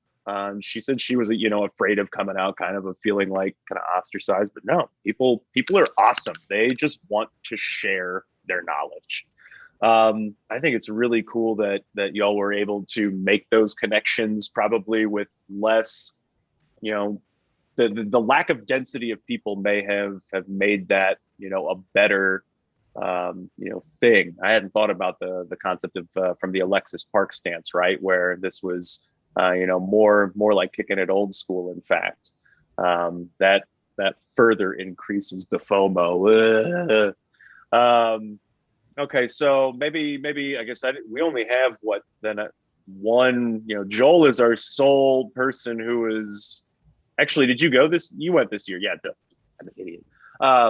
She said she was, afraid of coming out, kind of feeling like kind of ostracized, but no, people are awesome. They just want to share their knowledge. I think it's really cool that y'all were able to make those connections, probably with less, the lack of density of people may have made that, a better, thing. I hadn't thought about the concept of from the Alexis Park stance, right? Where this was, more like kicking it old school. In fact, that further increases the FOMO. Okay, so maybe I guess we only have one. Joel is our sole person who is actually. Did you go this? You went this year? Yeah, I'm an idiot.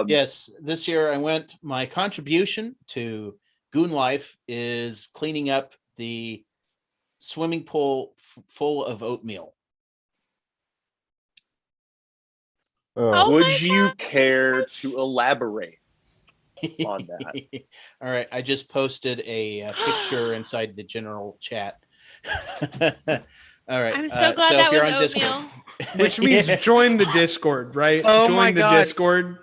Yes, this year I went. My contribution to Goon Life is cleaning up the swimming pool full of oatmeal. Would you care to elaborate on that? All right, I just posted a picture inside the general chat. All right, I'm so glad so that if you're was on oatmeal. Discord, Which means join the Discord, right? Oh join my the God. Discord.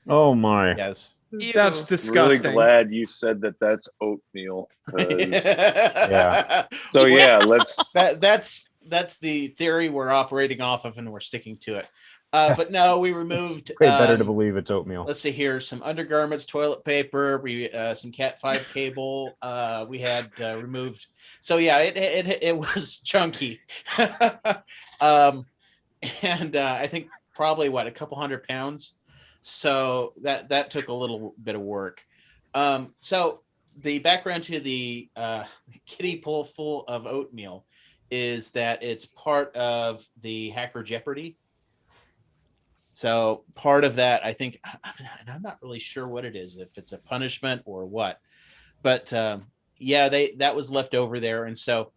Oh my. yes. That's Ew. disgusting. Really glad you said that's oatmeal. 'Cause- Yeah. So yeah, let's. That's the theory we're operating off of, and we're sticking to it. But no, we removed. Way better to believe it's oatmeal. Let's see here: some undergarments, toilet paper, some Cat 5 cable. We had removed. So yeah, it was chunky, and I think probably a couple 100 pounds. So that took a little bit of work. So the background to the kiddie pool full of oatmeal is that it's part of the Hacker Jeopardy. So part of that, I think, and I'm not really sure what it is, if it's a punishment or what, but yeah, that was left over there. And so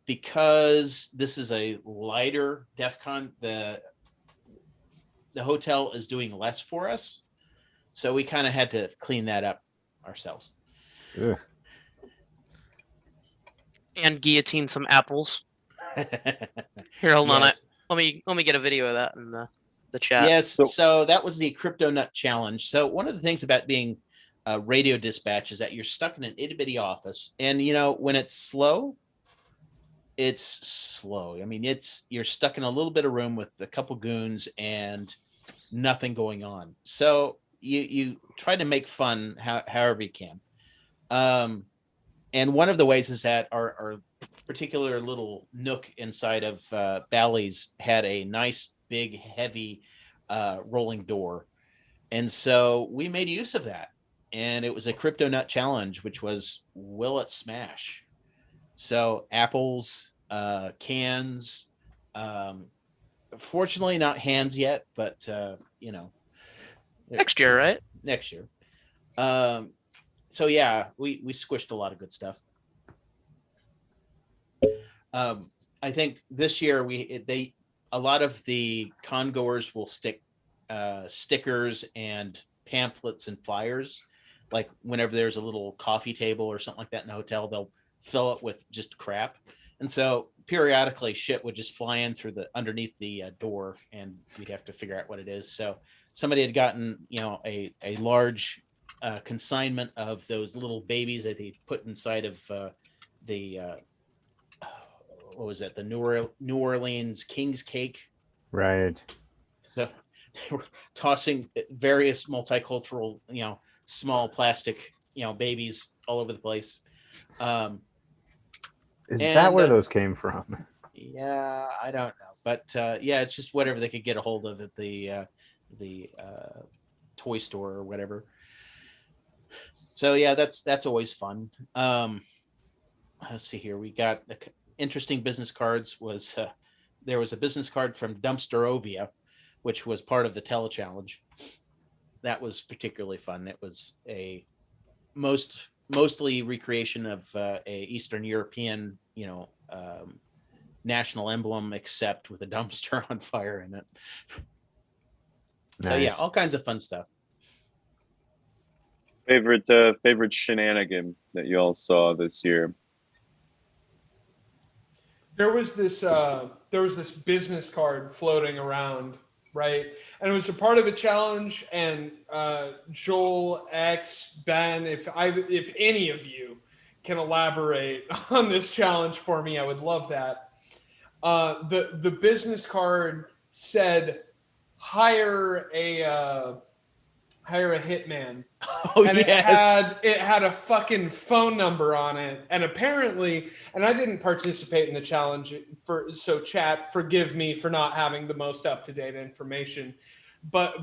because this is a lighter DEF CON, the hotel is doing less for us. So we kind of had to clean that up ourselves. Ugh. And guillotine some apples. Here, hold on. Yes. Let me get a video of that in the chat. Yes. So that was the Crypto Nut Challenge. So one of the things about being radio dispatch is that you're stuck in an itty bitty office, and when it's slow, it's slow. I mean, you're stuck in a little bit of room with a couple goons and nothing going on. So you try to make fun however you can. And one of the ways is that our particular little nook inside of Bally's had a nice, big, heavy rolling door. And so we made use of that. And it was a Crypto Nut Challenge, which was, will it smash? So apples, cans, fortunately not hands yet, but Next year, right? Next year. So yeah, we squished a lot of good stuff. I think this year a lot of the con goers will stick stickers and pamphlets and flyers. Like whenever there's a little coffee table or something like that in a hotel, they'll fill it with just crap. And so periodically shit would just fly in through underneath the door, and we'd have to figure out what it is. So somebody had gotten, a large consignment of those little babies that they put inside of what was that? The New Orleans King's Cake. Right. So they were tossing various multicultural, small plastic, babies all over the place. Is that where those came from? Yeah, I don't know, but yeah, it's just whatever they could get a hold of at the toy store or whatever. So yeah, that's always fun. Let's see here. We got interesting business cards. There was a business card from Dumpsterovia, which was part of the telechallenge. That was particularly fun. It was a mostly recreation of a Eastern European, national emblem, except with a dumpster on fire in it. Nice. So yeah, all kinds of fun stuff. Favorite shenanigan that you all saw this year? There was this business card floating around, right? And it was a part of a challenge. And Joel, X, Ben, if any of you can elaborate on this challenge for me, I would love that. The business card said, hire a hitman. Oh, and yes. it had a fucking phone number on it. And apparently, and I didn't participate in the challenge, so chat, forgive me for not having the most up-to-date information. But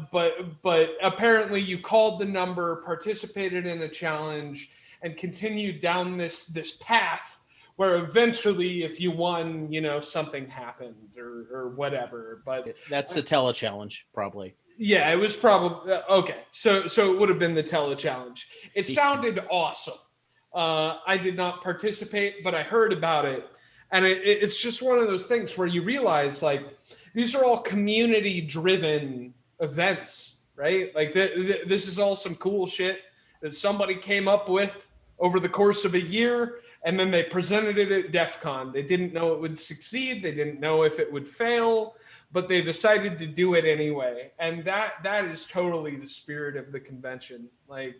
apparently you called the number, participated in a challenge, and continued down this path where eventually, if you won, something happened or whatever. But that's a telechallenge, probably. Yeah, it was probably okay. So it would have been the telechallenge. It sounded awesome. I did not participate, but I heard about it, and it's just one of those things where you realize, like, these are all community-driven events, right? Like this is all some cool shit that somebody came up with over the course of a year, and then they presented it at DEF CON. They didn't know it would succeed. They didn't know if it would fail, but they decided to do it anyway. And that is totally the spirit of the convention. Like,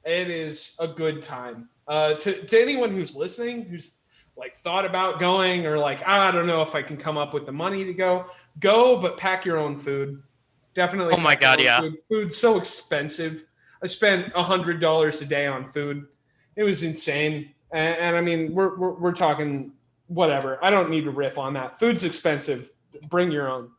it is a good time. To anyone who's listening, who's like thought about going, or like, I don't know if I can come up with the money to go, but pack your own food. Definitely. Oh my God, yeah. Food's so expensive. I spent $100 a day on food. It was insane. And I mean, we're talking whatever. I don't need to riff on that. Food's expensive. Bring your own.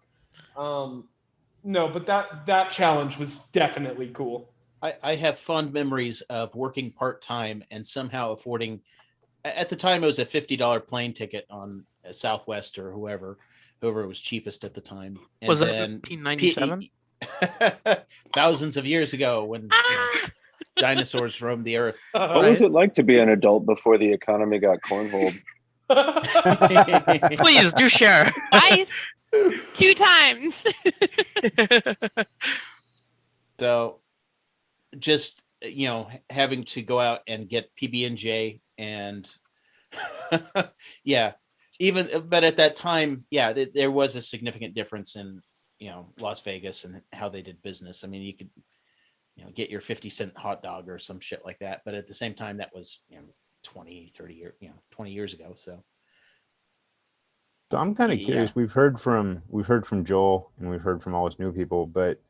No, but that challenge was definitely cool. I have fond memories of working part-time and somehow affording, at the time it was a $50 plane ticket on Southwest or whoever was cheapest at the time. And was that 1997? Thousands of years ago, when dinosaurs roamed the earth. What was it like to be an adult before the economy got cornholed? Please do share. Twice. 2 times. So just, having to go out and get PB&J and yeah, but at that time, yeah, there was a significant difference in, Las Vegas and how they did business. I mean, you could, get your 50-cent hot dog or some shit like that. But at the same time, that was, 20 years ago. So I'm kind of curious. Yeah. We've heard from Joel, and we've heard from all his new people, but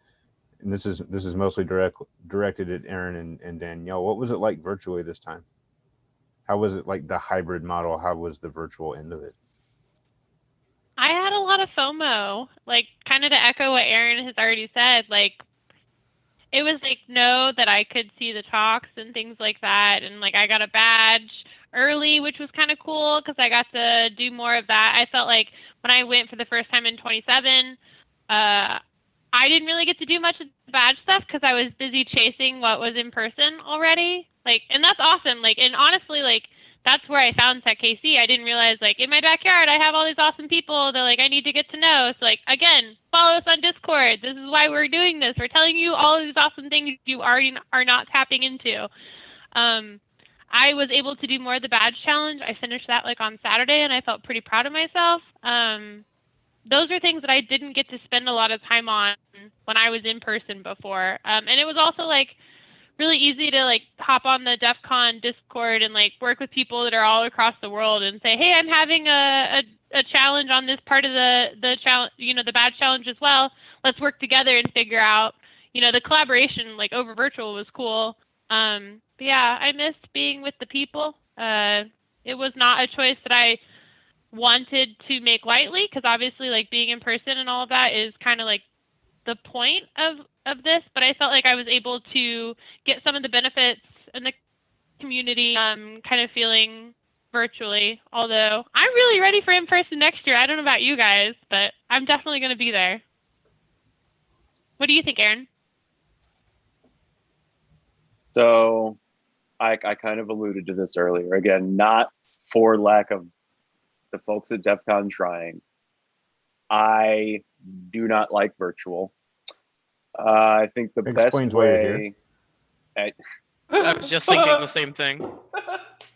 this is mostly directed at Aaron and Danielle. What was it like virtually this time? How was it like the hybrid model? How was the virtual end of it? I had a lot of FOMO, like, kind of to echo what Aaron has already said. Like, it was like, that I could see the talks and things like that, and like I got a badge early, which was kind of cool because I got to do more of that. I felt like when I went for the first time in 27, I didn't really get to do much of the badge stuff because I was busy chasing what was in person already. Like, and that's awesome. Like, and honestly, like, that's where I found SecKC. I didn't realize, like, in my backyard, I have all these awesome people that, like, I need to get to know. So, like, again, follow us on Discord. This is why we're doing this. We're telling you all of these awesome things you already are not tapping into. I was able to do more of the badge challenge. I finished that, like, on Saturday, and I felt pretty proud of myself. Those are things that I didn't get to spend a lot of time on when I was in person before. And it was also, like, really easy to like hop on the DEF CON Discord and like work with people that are all across the world and say, hey, I'm having a challenge on this part of the challenge, the badge challenge as well. Let's work together and figure out, the collaboration like over virtual was cool. But yeah, I missed being with the people. It was not a choice that I wanted to make lightly because obviously like being in person and all of that is kind of like the point of this, but I felt like I was able to get some of the benefits and the community kind of feeling virtually, although I'm really ready for in-person next year. I don't know about you guys, but I'm definitely going to be there. What do you think, Aaron? So I kind of alluded to this earlier. Again, not for lack of the folks at DEF CON trying. I do not like virtual. I think the Explains best why you're here. way... I was just thinking the same thing.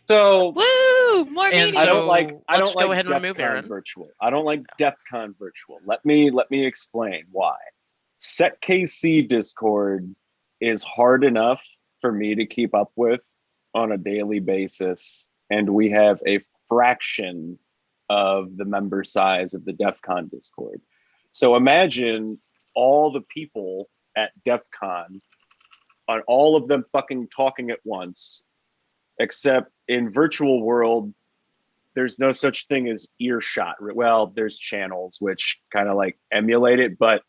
So Woo! More And meetings. I don't like let's go like ahead and DEF remove CON Aaron. virtual. I don't like DEF CON virtual. Let me explain why. SecKC Discord is hard enough for me to keep up with on a daily basis, and we have a fraction of the member size of the DEF CON Discord. So imagine all the people at DEF CON, on all of them fucking talking at once, except in virtual world, there's no such thing as earshot. Well, there's channels which kind of like emulate it, but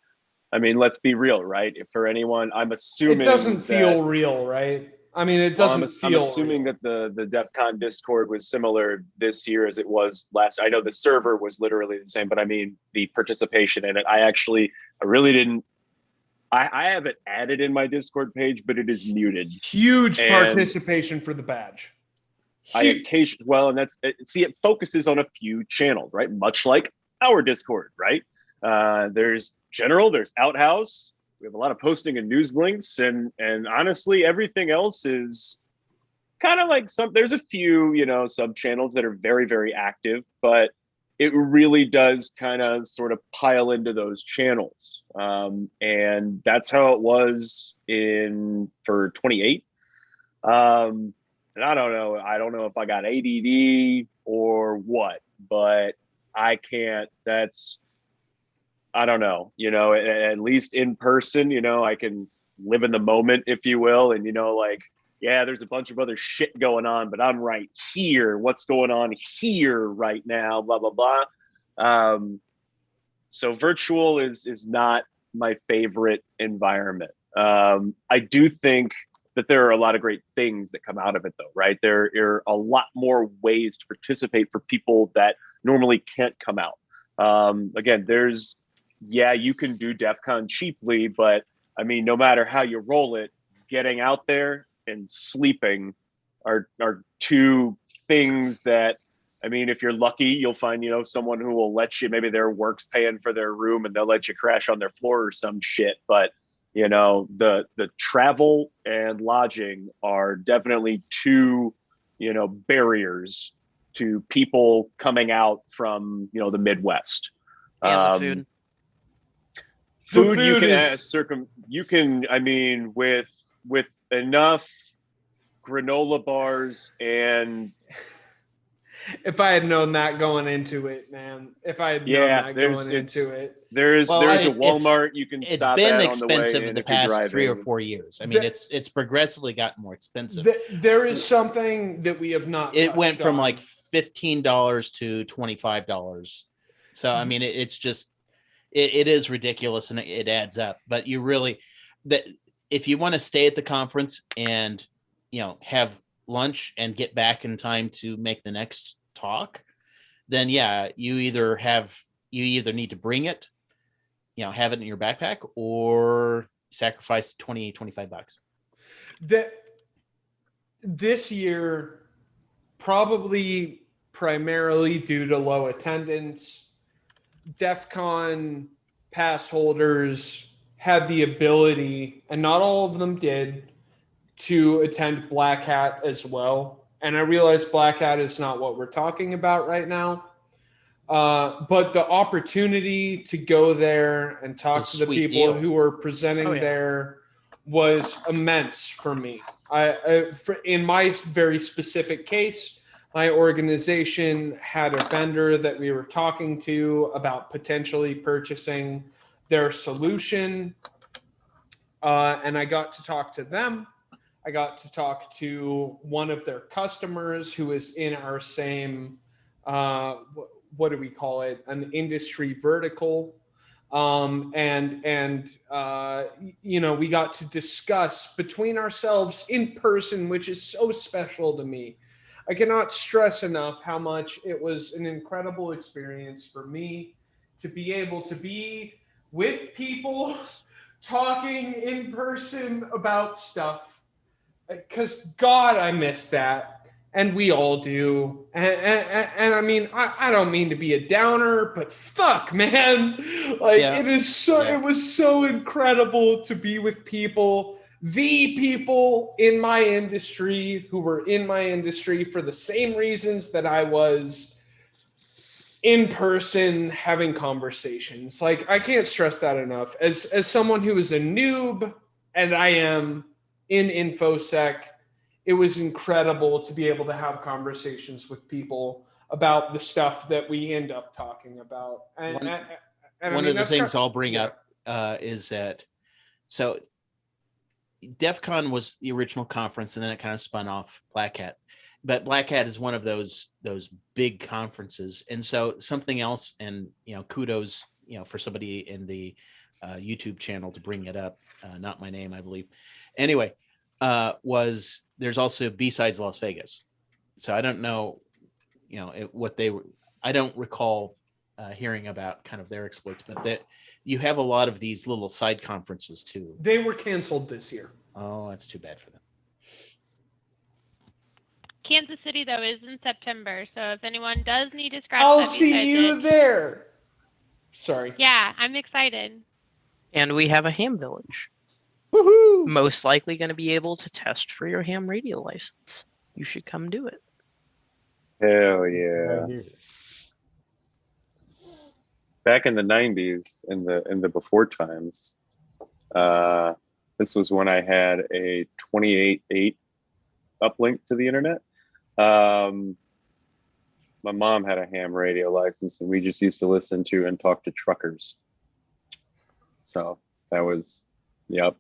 I mean, let's be real, right? If for anyone, I'm assuming It doesn't feel real, right? I mean, it doesn't feel. I'm assuming real. that the DEF CON Discord was similar this year as it was last. I know the server was literally the same, but I mean the participation in it. I really didn't. I have it added in my Discord page, but it is muted. Huge And participation for the badge. And it focuses on a few channels, right? Much like our Discord, right? There's general, there's outhouse. We have a lot of posting and news links, and honestly, everything else is kind of like there's a few, sub channels that are very, very active, but it really does kind of sort of pile into those channels. And that's how it was for 28. And I don't know if I got ADD or what, but I can't, I don't know, at least in person, I can live in the moment, if you will. And, yeah, there's a bunch of other shit going on, but I'm right here. What's going on here right now, blah, blah, blah. So virtual is not my favorite environment. I do think that there are a lot of great things that come out of it, though, right? There are a lot more ways to participate for people that normally can't come out. Again, you can do DEF CON cheaply, but I mean, no matter how you roll it, getting out there and sleeping are two things that, I mean, if you're lucky, you'll find, someone who will let you, maybe their work's paying for their room and they'll let you crash on their floor or some shit. But, the travel and lodging are definitely two, barriers to people coming out from, the Midwest. And the food. Food you can, I mean, with enough granola bars and if I had known that going into it, man. If I had known that going into it. There's a Walmart you can stop at on the way. It's been expensive in the past 3 or 4 years. I mean, it's progressively gotten more expensive. There is something that we have not. It went from like $15 to $25. So I mean, it's just it is ridiculous and it adds up. But you really if you want to stay at the conference and have lunch and get back in time to make the next talk, then yeah, you either need to bring it, have it in your backpack, or sacrifice $25. This year, probably primarily due to low attendance, DEF CON pass holders had the ability, and not all of them did, to attend Black Hat as well. And I realize Black Hat is not what we're talking about right now. But the opportunity to go there and talk to the people who were presenting there was immense for me. In my very specific case, my organization had a vendor that we were talking to about potentially purchasing their solution. And I got to talk to them. I got to talk to one of their customers who is in our same, what do we call it? An industry vertical. You know, we got to discuss between ourselves in person, which is so special to me. I cannot stress enough how much it was an incredible experience for me to be able to be with people talking in person about stuff. Because God, I miss that. And we all do. And I mean, I don't mean to be a downer, but fuck, man. Like, Yeah. it is so, Yeah. it was so incredible to be with people, the people in my industry who were in my industry for the same reasons that I was in person having conversations. Like, I can't stress that enough. As someone who is a noob, and I am in InfoSec, it was incredible to be able to have conversations with people about the stuff that we end up talking about. And one of the things I'll bring up is that, so DEF CON was the original conference, and then it kind of spun off Black Hat. But Black Hat is one of those big conferences. And so something else, and, you know, kudos, you know, for somebody in the YouTube channel to bring it up, not my name, I believe. Anyway, was there's also B-Sides Las Vegas. So I don't know, you know, what they were. I don't recall hearing about kind of their exploits, but that you have a lot of these little side conferences too. They were canceled this year. Oh, that's too bad for them. Kansas City, though, is in September. So if anyone does need to scratch I'll that see you there. Sorry. Yeah, I'm excited. And we have a ham village. Woohoo! Most likely going to be able to test for your ham radio license. You should come do it. Hell yeah. Back in the 90s, in the before times, this was when I had a 28.8 uplink to the internet. My mom had a ham radio license, and we just used to listen to and talk to truckers. So that was, yep.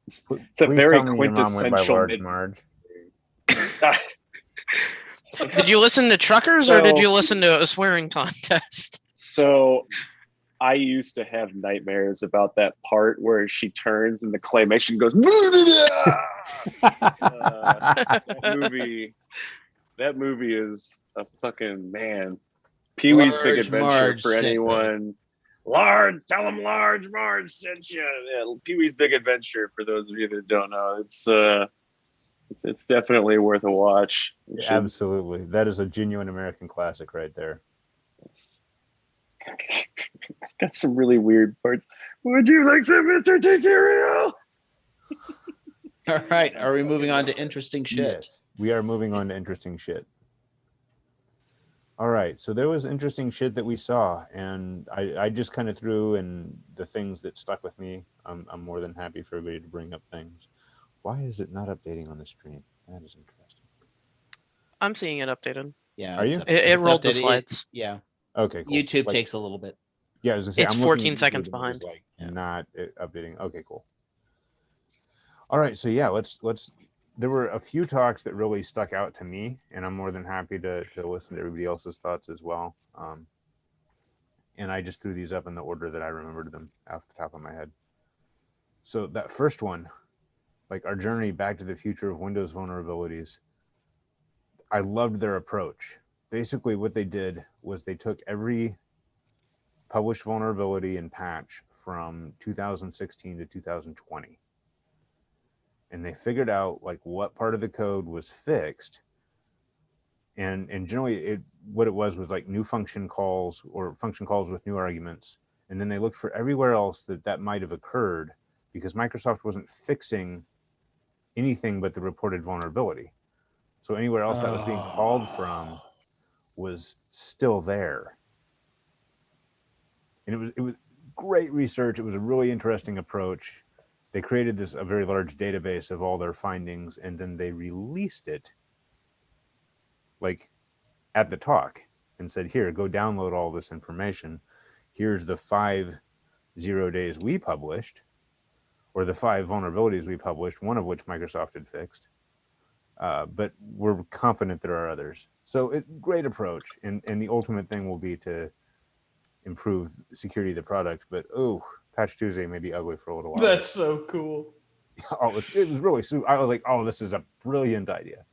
It's a very quintessential Marge. Did you listen to truckers, or did you listen to a swearing contest? So I used to have nightmares about that part where she turns and the claymation goes. That movie is a fucking, man. Pee-wee's Big Adventure Marge for anyone. Large, tell them Large Marge sent you. Yeah, Pee-wee's Big Adventure, for those of you that don't know. It's definitely worth a watch. Absolutely. That is a genuine American classic right there. It's got some really weird parts. Would you like some Mr. T cereal? All right. Are we moving on to interesting shit? Yes, we are moving on to interesting shit. All right. So there was interesting shit that we saw, and I just kind of threw in the things that stuck with me. I'm more than happy for everybody to bring up things. Why is it not updating on the stream? That is interesting. I'm seeing it updated. Yeah. Are you? It rolled the updated. slides. Yeah. Okay, cool. YouTube takes a little bit. Yeah, I was gonna say, It's I'm 14 looking at seconds YouTube and it was, behind. like, not updating. Okay, cool. All right, so yeah, let's. There were a few talks that really stuck out to me, and I'm more than happy to listen to everybody else's thoughts as well. And I just threw these up in the order that I remembered them off the top of my head. So that first one, like our journey back to the future of Windows vulnerabilities, I loved their approach. Basically, what they did was they took every published vulnerability and patch from 2016 to 2020. And they figured out like what part of the code was fixed. And generally what it was like new function calls or function calls with new arguments. And then they looked for everywhere else that might have occurred, because Microsoft wasn't fixing anything but the reported vulnerability. So anywhere else that was being called from was still there. And it was great research. It was a really interesting approach. They created a very large database of all their findings, and then they released it like at the talk and said, here, go download all this information. Here's the 5 0 days we published, or the 5 vulnerabilities we published, one of which Microsoft had fixed. But we're confident there are others. So great approach. And the ultimate thing will be to improve security of the product. But Patch Tuesday may be ugly for a little while. That's so cool. It was really. I was like, oh, this is a brilliant idea.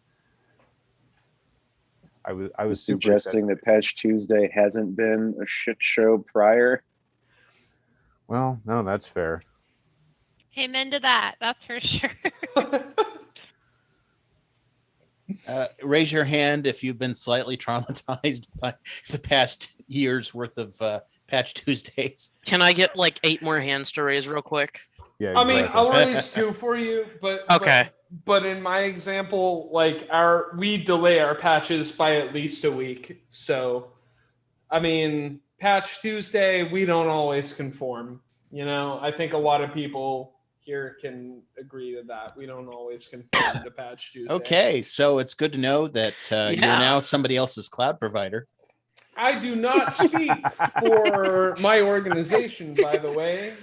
I was suggesting that Patch Tuesday hasn't been a shit show prior. Well, no, that's fair. Amen to that. That's for sure. Raise your hand if you've been slightly traumatized by the past year's worth of Patch Tuesdays. Can I get like 8 more hands to raise real quick? Yeah, exactly. I mean, I'll raise 2 for you, but okay. But in my example, like we delay our patches by at least a week. So, I mean, Patch Tuesday, we don't always conform. You know, I think a lot of people here can agree to that. We don't always conform to Patch Tuesday. Okay, so it's good to know that you're now somebody else's cloud provider. I do not speak for my organization, by the way.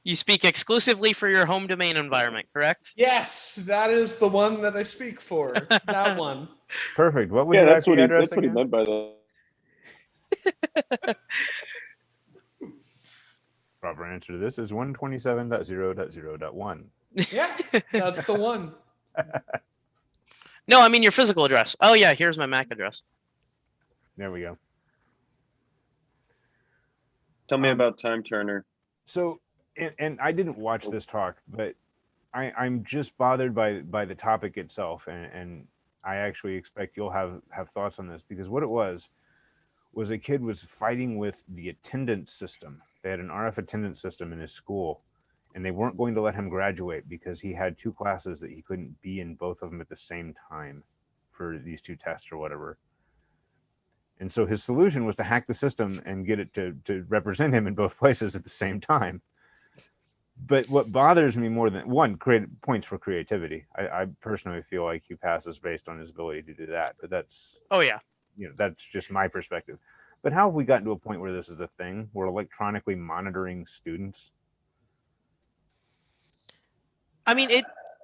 You speak exclusively for your home domain environment, correct? Yes, that is the one that I speak for. That one. Perfect. What was your IP address? That's what he meant by that. Proper answer to this is 127.0.0.1. Yeah, that's the one. No, I mean your physical address. Oh yeah, here's my MAC address. There we go. Tell me about Time Turner. So, and I didn't watch this talk, but I'm just bothered by the topic itself, and I actually expect you'll have thoughts on this, because what it was a kid was fighting with the attendance system. They had an RF attendance system in his school, and they weren't going to let him graduate because he had 2 classes that he couldn't be in both of them at the same time for these 2 tests or whatever. And so his solution was to hack the system and get it to represent him in both places at the same time. But what bothers me more than points for creativity. I personally feel like he passes based on his ability to do that. But that's that's just my perspective. But how have we gotten to a point where this is a thing? We're electronically monitoring students. I mean,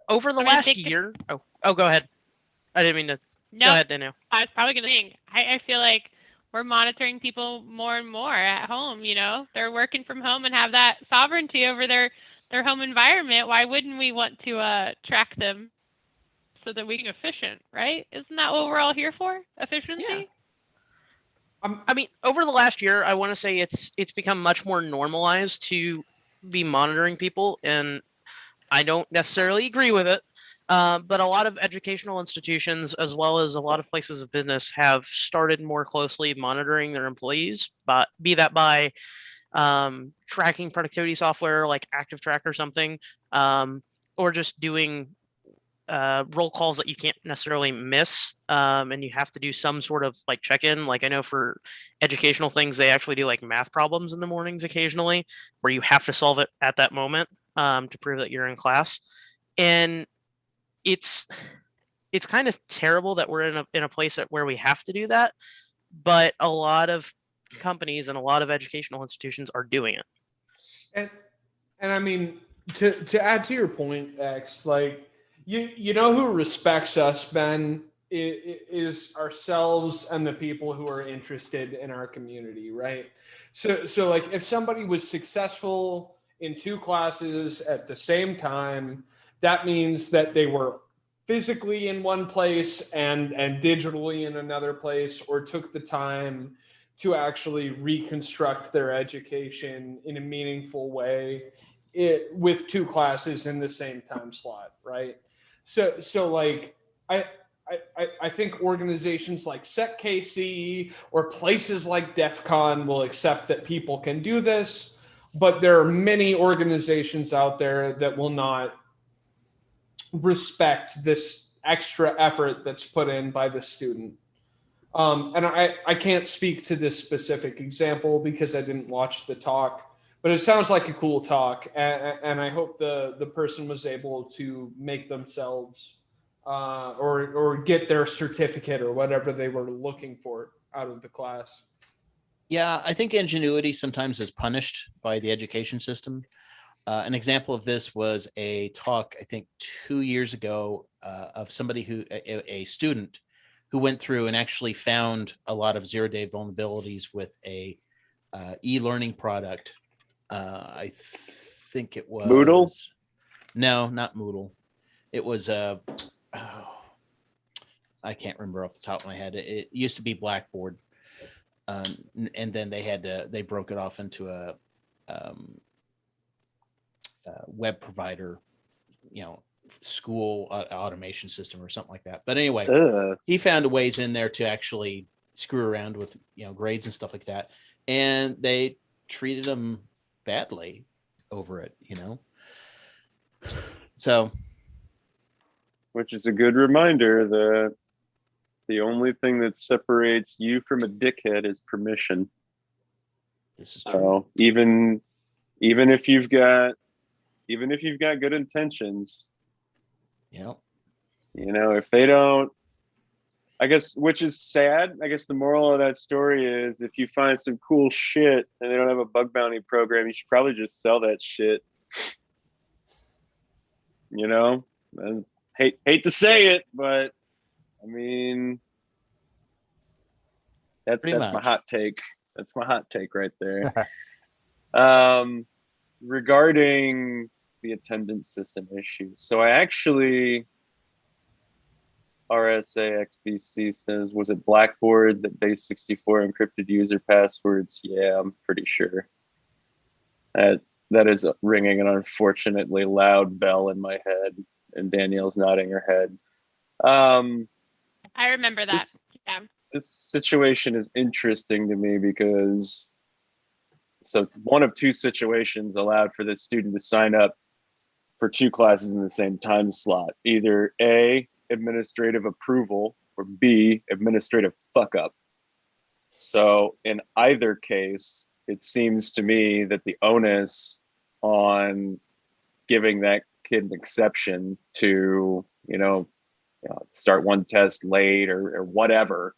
over the last year. Oh, go ahead. I didn't mean to. No, go ahead, Daniel. I was probably gonna think. I feel like we're monitoring people more and more at home. You know, they're working from home and have that sovereignty over their home environment. Why wouldn't we want to track them so that we can be efficient, right? Isn't that what we're all here for? Efficiency? Yeah. I mean, over the last year, I want to say it's become much more normalized to be monitoring people, and I don't necessarily agree with it. But a lot of educational institutions, as well as a lot of places of business, have started more closely monitoring their employees, but be that by tracking productivity software like ActiveTrack or something, or just doing roll calls that you can't necessarily miss, and you have to do some sort of like check-in. Like I know for educational things, they actually do like math problems in the mornings occasionally, where you have to solve it at that moment to prove that you're in class. And it's kind of terrible that we're in a place where we have to do that, but a lot of companies and a lot of educational institutions are doing it. And I mean, to add to your point, X, like you know who respects us, Ben, is ourselves and the people who are interested in our community, right? So like if somebody was successful in 2 classes at the same time, that means that they were physically in one place and digitally in another place, or took the time to actually reconstruct their education in a meaningful way with 2 classes in the same time slot, right? So like I think organizations like SecKC or places like DEF CON will accept that people can do this, but there are many organizations out there that will not respect this extra effort that's put in by the student. And I can't speak to this specific example because I didn't watch the talk, but it sounds like a cool talk. And I hope the person was able to make themselves or get their certificate or whatever they were looking for out of the class. Yeah, I think ingenuity sometimes is punished by the education system. An example of this was a talk, I think 2 years ago, of somebody a student who went through and actually found a lot of 0-day vulnerabilities with a e-learning product. I think it was Moodle? No, not Moodle. It was I can't remember off the top of my head. It used to be Blackboard, and then they broke it off into a web provider, school automation system or something like that. But anyway, he found ways in there to actually screw around with grades and stuff like that, and they treated him badly over it. So, which is a good reminder that the only thing that separates you from a dickhead is permission. This is true. So even if you've got good intentions, if they don't, I guess, which is sad. I guess the moral of that story is if you find some cool shit and they don't have a bug bounty program, you should probably just sell that shit. I hate to say it, but I mean, that's my hot take. That's my hot take right there. Regarding the attendance system issues. So I actually, RSA XBC says, was it Blackboard that base 64 encrypted user passwords? Yeah, I'm pretty sure. That is ringing an unfortunately loud bell in my head, and Danielle's nodding her head. I remember that. This situation is interesting to me because one of two situations allowed for this student to sign up for two classes in the same time slot. Either A, administrative approval, or B, administrative fuck up. So in either case, it seems to me that the onus on giving that kid an exception to, start one test late or whatever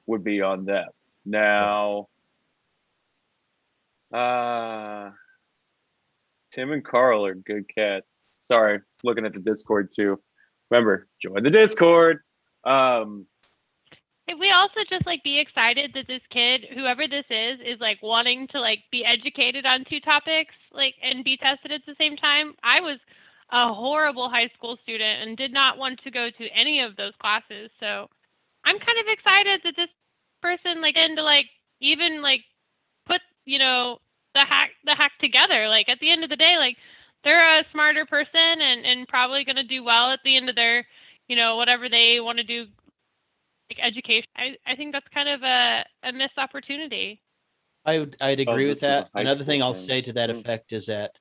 would be on them. Now, Tim and Carl are good cats. Sorry, looking at the Discord too. Remember, join the Discord. We also just be excited that this kid, whoever this is wanting to be educated on two topics and be tested at the same time. I was a horrible high school student and did not want to go to any of those classes. So I'm kind of excited that this person even put the hack together. At the end of the day, they're a smarter person and probably going to do well at the end of their whatever they want to do, education. I think that's kind of a missed opportunity. I'd agree with that. Another thing I'll say to that effect is that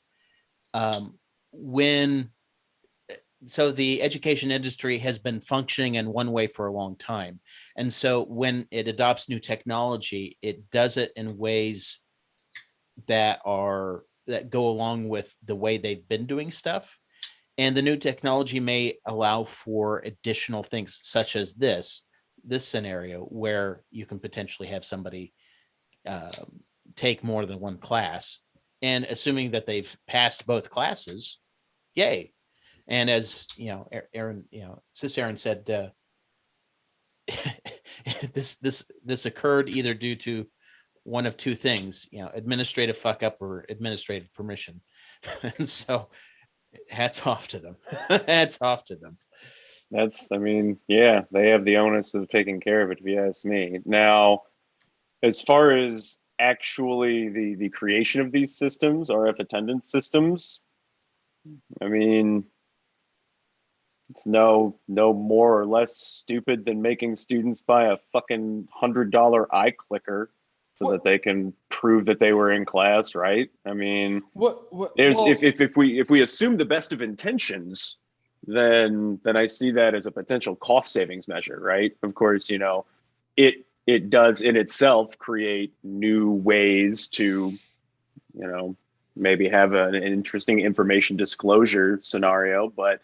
so the education industry has been functioning in one way for a long time. And so when it adopts new technology, it does it in ways that go along with the way they've been doing stuff. And the new technology may allow for additional things such as this scenario where you can potentially have somebody take more than one class, and assuming that they've passed both classes, yay. And as Aaron, Sis Aaron said, this occurred either due to one of two things, administrative fuck up or administrative permission. And so hats off to them. Hats off to them. They have the onus of taking care of it, if you ask me. Now, as far as actually the creation of these systems, RF attendance systems, it's no more or less stupid than making students buy a fucking $100 iClicker so that they can prove that they were in class, right? If we assume the best of intentions, then I see that as a potential cost savings measure, right? Of course, it does in itself create new ways to, maybe have an interesting information disclosure scenario, but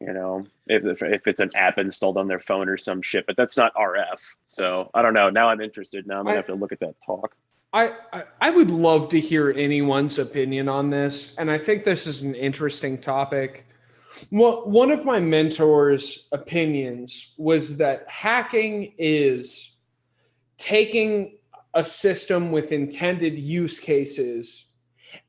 if it's an app installed on their phone or some shit, but that's not RF. So I don't know. Now I'm interested. Now I'm gonna have to look at that talk. I would love to hear anyone's opinion on this, and I think this is an interesting topic. One of my mentors' opinions was that hacking is taking a system with intended use cases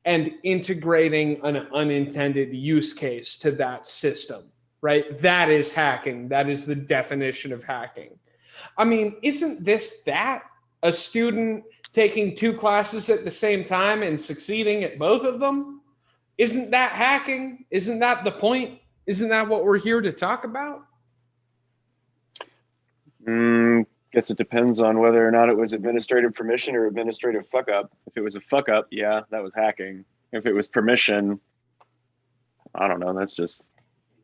and integrating an unintended use case to that system, right? That is hacking. That is the definition of hacking. I mean, isn't that a student taking 2 classes at the same time and succeeding at both of them? Isn't that hacking? Isn't that the point? Isn't that what we're here to talk about? Guess it depends on whether or not it was administrative permission or administrative fuck up. If it was a fuck up, yeah, that was hacking. If it was permission, I don't know. That's just,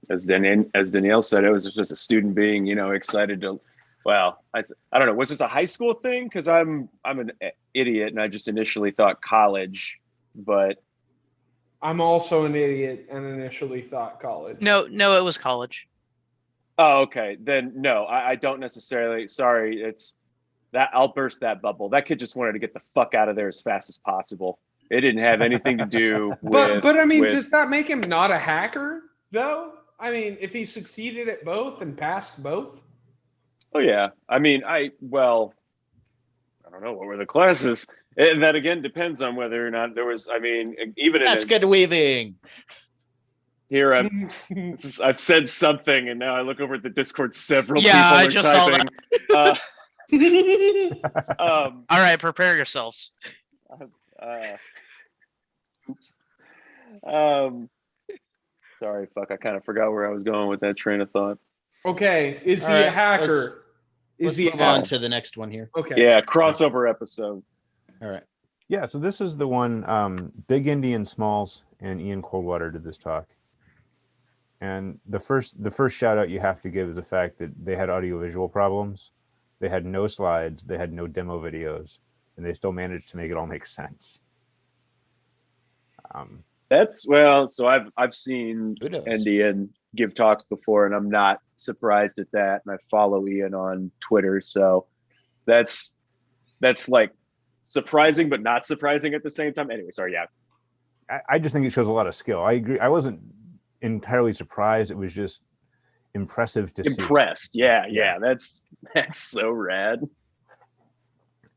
as Danielle said, it was just a student being, excited to. Well, I don't know. Was this a high school thing? Because I'm an idiot and I just initially thought college, but I'm also an idiot and initially thought college. No, it was college. Oh, okay. Then no, I don't necessarily. Sorry, it's that I'll burst that bubble. That kid just wanted to get the fuck out of there as fast as possible. It didn't have anything to do with. But I mean, does that make him not a hacker though? I mean, if he succeeded at both and passed both. Oh yeah. I mean, I don't know what were the classes. And that again depends on whether or not there was. I mean, even that's good weaving. Here I've said something, and now I look over at the Discord. Several people are just typing. Saw that. All right, prepare yourselves. Oops. Sorry, fuck. I kind of forgot where I was going with that train of thought. Okay, is he a hacker? Let's move on to the next one here. Okay. Yeah, crossover episode. All right. Yeah, so this is the one. Big Indian Smalls and Ian Coldwater did this talk. And the first shout out you have to give is the fact that they had audiovisual problems. They had no slides, they had no demo videos, and they still managed to make it all make sense. So I've seen Indian give talks before, and I'm not surprised at that. And I follow Ian on Twitter, so that's like surprising but not surprising at the same time. Anyway, sorry, yeah. I just think it shows a lot of skill. I agree. I wasn't entirely surprised. It was just impressive to see. Impressed, yeah. That's so rad.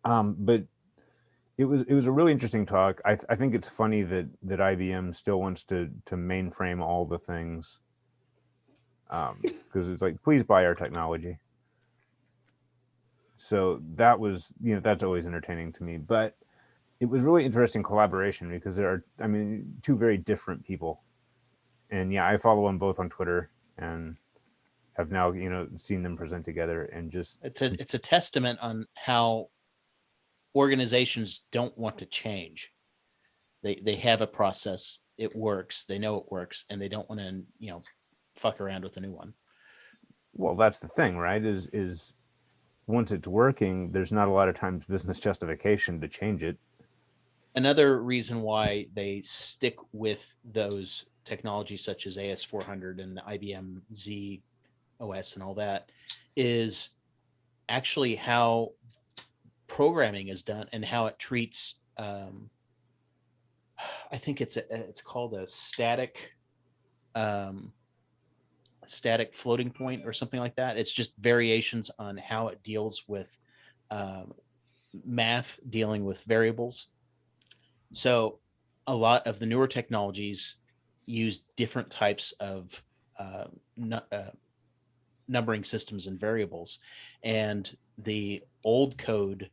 But it was a really interesting talk. I think it's funny that IBM still wants to mainframe all the things, because it's like, please buy our technology. So that was, that's always entertaining to me. But it was really interesting collaboration because there are, 2 very different people. And yeah, I follow them both on Twitter and have now, seen them present together, and just it's a testament on how organizations don't want to change. They have a process, it works, they know it works, and they don't want to, fuck around with a new one. Well, that's the thing, right? Is once it's working, there's not a lot of times business justification to change it. Another reason why they stick with those technologies such as AS400 and the IBM Z OS and all that is actually how programming is done and how it treats I think it's called a static floating point or something like that. It's just variations on how it deals with math dealing with variables. So a lot of the newer technologies use different types of numbering systems and variables, and the old code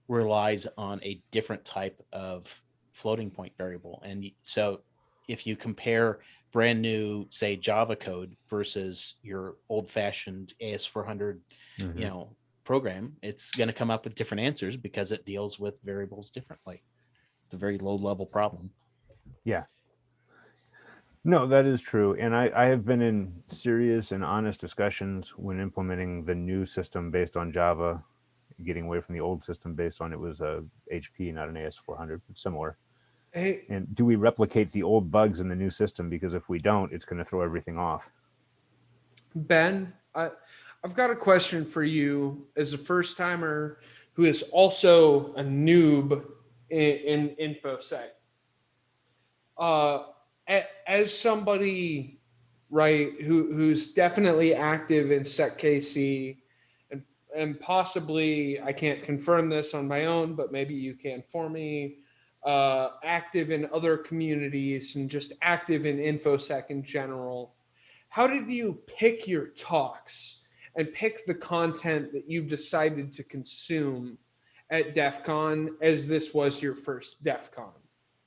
relies on a different type of floating point variable. And so if you compare brand new, say, Java code versus your old-fashioned AS400 program, it's going to come up with different answers because it deals with variables differently. It's a very low-level problem. Yeah. No, that is true. And I have been in serious and honest discussions when implementing the new system based on Java, getting away from the old system based on, it was a HP, not an AS400, but similar. Hey, and do we replicate the old bugs in the new system? Because if we don't, it's going to throw everything off. Ben, I've got a question for you as a first timer who is also a noob in InfoSec. As somebody, right, who's definitely active in SecKC and and possibly I can't confirm this on my own, but maybe you can for me, active in other communities and just active in InfoSec in general. How did you pick your talks and pick the content that you decided to consume at DEF CON, as this was your first DEF CON,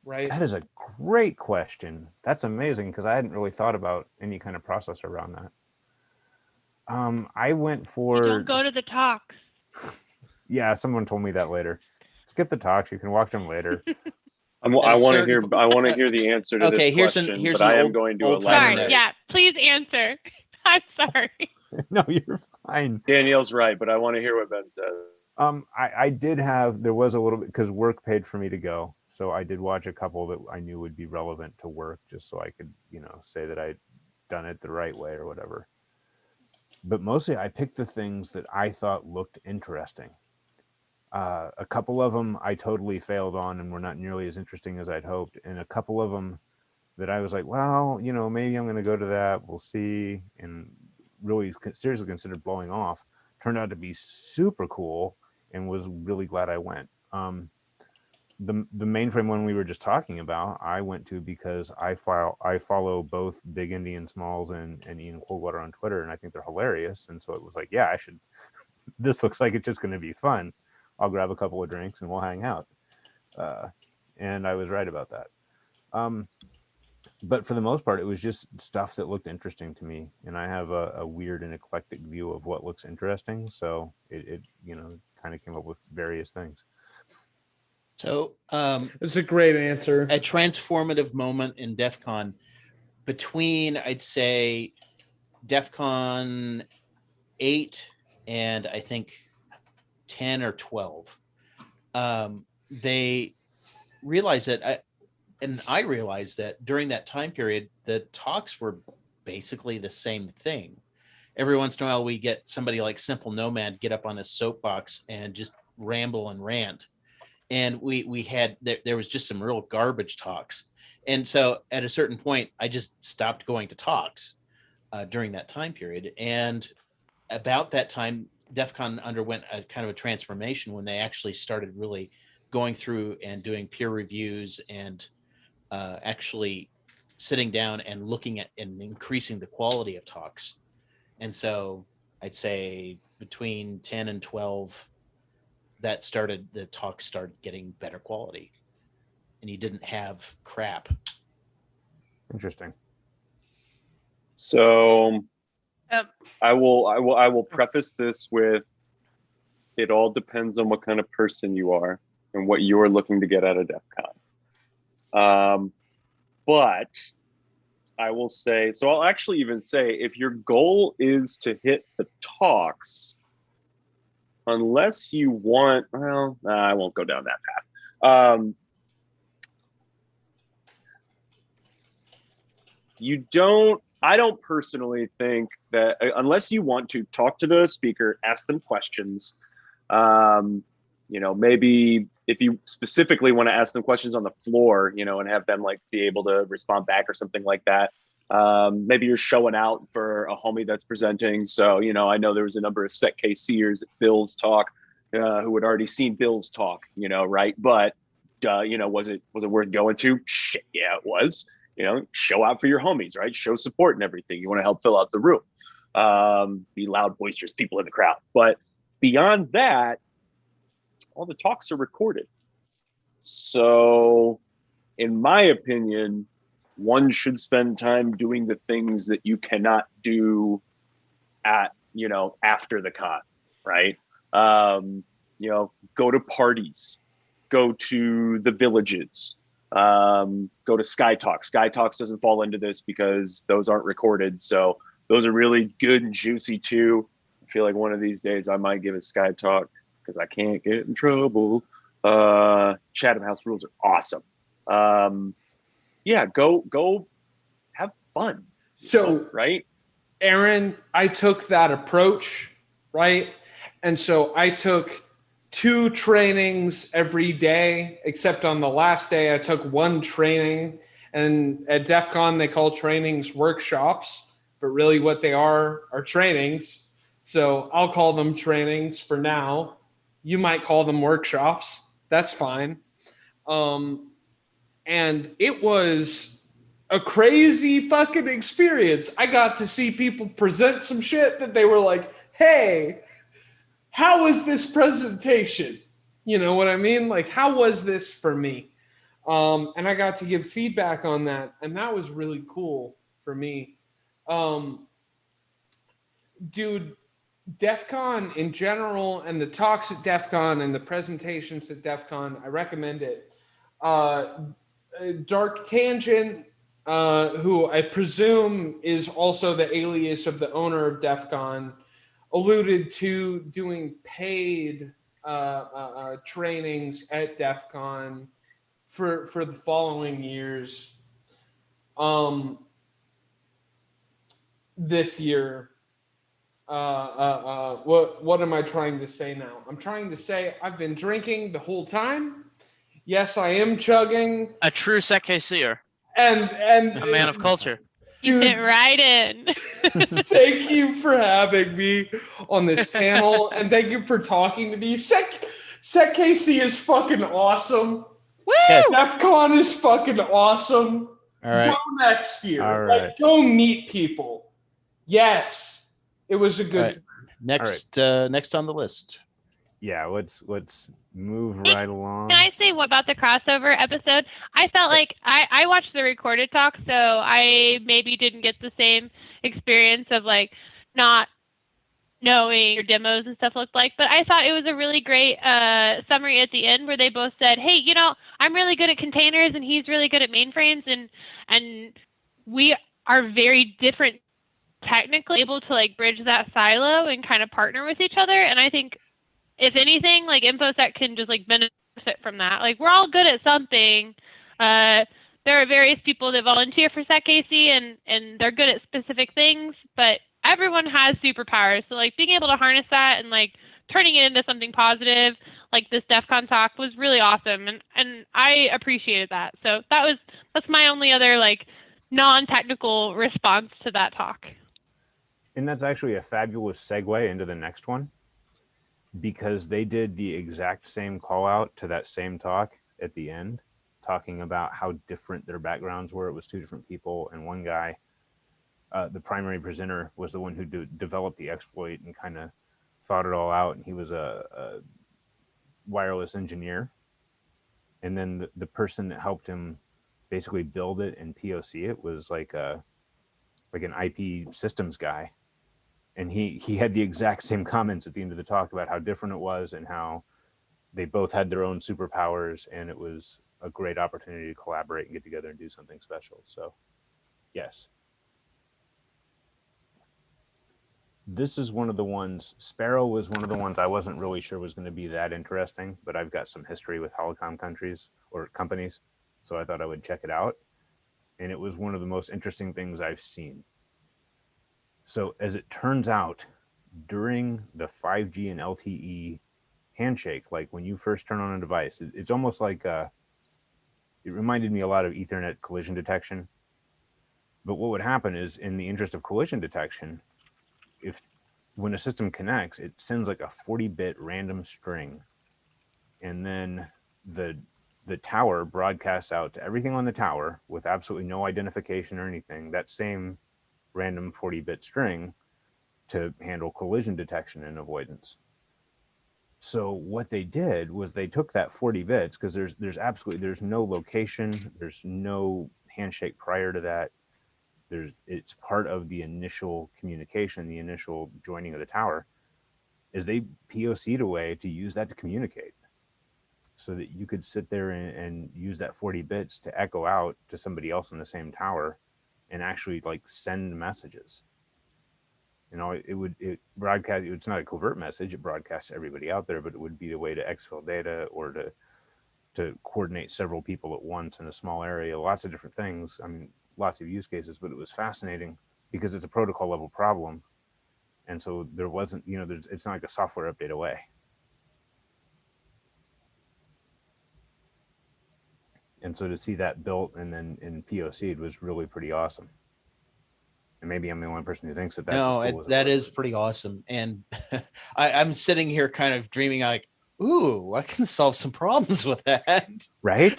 right? That is a great question. That's amazing, because I hadn't really thought about any kind of process around that. I went for... You don't go to the talks. Yeah, someone told me that later. Skip the talks. You can watch them later. I want to hear. I want to hear the answer to Okay, this question, but I am going to elaborate. Sorry, yeah, please answer. I'm sorry. No, you're fine. Danielle's right, but I want to hear what Ben says. I did have, there was a little bit, because work paid for me to go. So I did watch a couple that I knew would be relevant to work, just so I could, you know, say that I'd done it the right way or whatever. But mostly I picked the things that I thought looked interesting. A couple of them I totally failed on and were not nearly as interesting as I'd hoped. And a couple of them that I was like, well, you know, maybe I'm going to go to that. We'll see. And really seriously considered blowing off. Turned out to be super cool and was really glad I went. The Mainframe one we were just talking about, I went to because I follow both Big Indian Smalls and Ian Coldwater on Twitter, and I think they're hilarious. And so it was like, yeah, I should, this looks like it's just going to be fun. I'll grab a couple of drinks and we'll hang out. And I was right about that. But for the most part, it was just stuff that looked interesting to me. And I have a weird and eclectic view of what looks interesting. So it you know, kind of came up with various things. So it's a great answer. A transformative moment in DEF CON between, I'd say, DEF CON 8 and I think 10 or 12. They realized that I realized that during that time period, the talks were basically the same thing. Every once in a while, we get somebody like Simple Nomad get up on a soapbox and just ramble and rant. And we had, there was just some real garbage talks. And so at a certain point, I just stopped going to talks during that time period. And about that time, DEF CON underwent a kind of a transformation when they actually started really going through and doing peer reviews and actually sitting down and looking at and increasing the quality of talks. And so I'd say between 10 and 12, the talks started getting better quality, and you didn't have crap. Interesting. So I will preface this with, it all depends on what kind of person you are and what you're looking to get out of DEF CON. But I will say, so I'll actually even say, if your goal is to hit the talks, unless you want, well, I won't go down that path. I don't personally think that, unless you want to talk to the speaker, ask them questions, you know, maybe if you specifically want to ask them questions on the floor, you know, and have them like be able to respond back or something like that. Maybe you're showing out for a homie that's presenting. So, you know, I know there was a number of SecKCers at Bill's talk who had already seen Bill's talk, you know, right? But, you know, was it worth going to? Shit, yeah, it was. You know, show out for your homies, right? Show support and everything. You want to help fill out the room. Be loud, boisterous people in the crowd. But beyond that, all the talks are recorded. So, in my opinion, one should spend time doing the things that you cannot do at, you know, after the con, right? You know, go to parties, go to the villages, go to Sky Talks. Sky Talks doesn't fall into this because those aren't recorded. So those are really good and juicy too. I feel like one of these days I might give a Sky Talk because I can't get in trouble. Chatham House Rules are awesome. Yeah, go have fun. So, right? Aaron, I took that approach, right? And so I took 2 trainings every day, except on the last day I took 1 training. And at DEF CON, they call trainings workshops, but really what they are trainings. So I'll call them trainings for now. You might call them workshops. That's fine. And it was a crazy fucking experience. I got to see people present some shit that they were like, hey, how was this presentation? You know what I mean? Like, how was this for me? And I got to give feedback on that. And that was really cool for me. Dude, DEF CON in general and the talks at DEF CON and the presentations at DEF CON, I recommend it. Dark Tangent, who I presume is also the alias of the owner of DEF CON, alluded to doing paid trainings at DEF CON for the following years. This year. What am I trying to say now? I'm trying to say I've been drinking the whole time. Yes, I am chugging. A true SecKCer. And a man of culture. You fit right in. Thank you for having me on this panel, and thank you for talking to me. SecKC is fucking awesome. Woo! DEF CON is fucking awesome. All right. Go next year. All right. Like, go meet people. Yes. It was a good Next next on the list. Yeah, let's move right along. Can I say what about the crossover episode? I felt like I watched the recorded talk, so I maybe didn't get the same experience of like not knowing your demos and stuff looked like, but I thought it was a really great summary at the end where they both said, hey, you know, I'm really good at containers and he's really good at mainframes, and we are very different technically, able to like bridge that silo and kind of partner with each other. And I think if anything, like InfoSec can just like benefit from that. Like, we're all good at something. There are various people that volunteer for SecKC and they're good at specific things, but everyone has superpowers. So like being able to harness that and like turning it into something positive, like this DEF CON talk, was really awesome. And I appreciated that. So that's my only other like non-technical response to that talk. And that's actually a fabulous segue into the next one, because they did the exact same call out to that same talk at the end, talking about how different their backgrounds were. It was two different people, and one guy, the primary presenter, was the one who developed the exploit and kind of thought it all out, and he was a wireless engineer. And then the person that helped him basically build it and POC it was like an IP systems guy. And he had the exact same comments at the end of the talk about how different it was and how they both had their own superpowers, and it was a great opportunity to collaborate and get together and do something special. So, yes. This is one of the ones, SPARROW was one of the ones I wasn't really sure was going to be that interesting, but I've got some history with Holocom countries or companies, so I thought I would check it out. And it was one of the most interesting things I've seen. So as it turns out, during the 5G and LTE handshake, like when you first turn on a device, it's almost like, it reminded me a lot of Ethernet collision detection. But what would happen is, in the interest of collision detection, when a system connects, it sends like a 40-bit random string. And then the tower broadcasts out to everything on the tower with absolutely no identification or anything, that same random 40-bit string, to handle collision detection and avoidance. So what they did was they took that 40 bits, because there's no location, there's no handshake prior to that. It's part of the initial communication, the initial joining of the tower, is they POC'd a way to use that to communicate, so that you could sit there and use that 40 bits to echo out to somebody else in the same tower and actually like send messages. You know, it broadcast, it's not a covert message, it broadcasts to everybody out there, but it would be a way to exfil data or to coordinate several people at once in a small area, lots of different things. I mean, lots of use cases, but it was fascinating because it's a protocol level problem. And so there wasn't, it's not like a software update away. And so to see that built and then in POC'd was really pretty awesome. And maybe I'm the only person who thinks that that's No, as cool as that it is was. pretty awesome. And I'm sitting here kind of dreaming like, ooh, I can solve some problems with that. Right?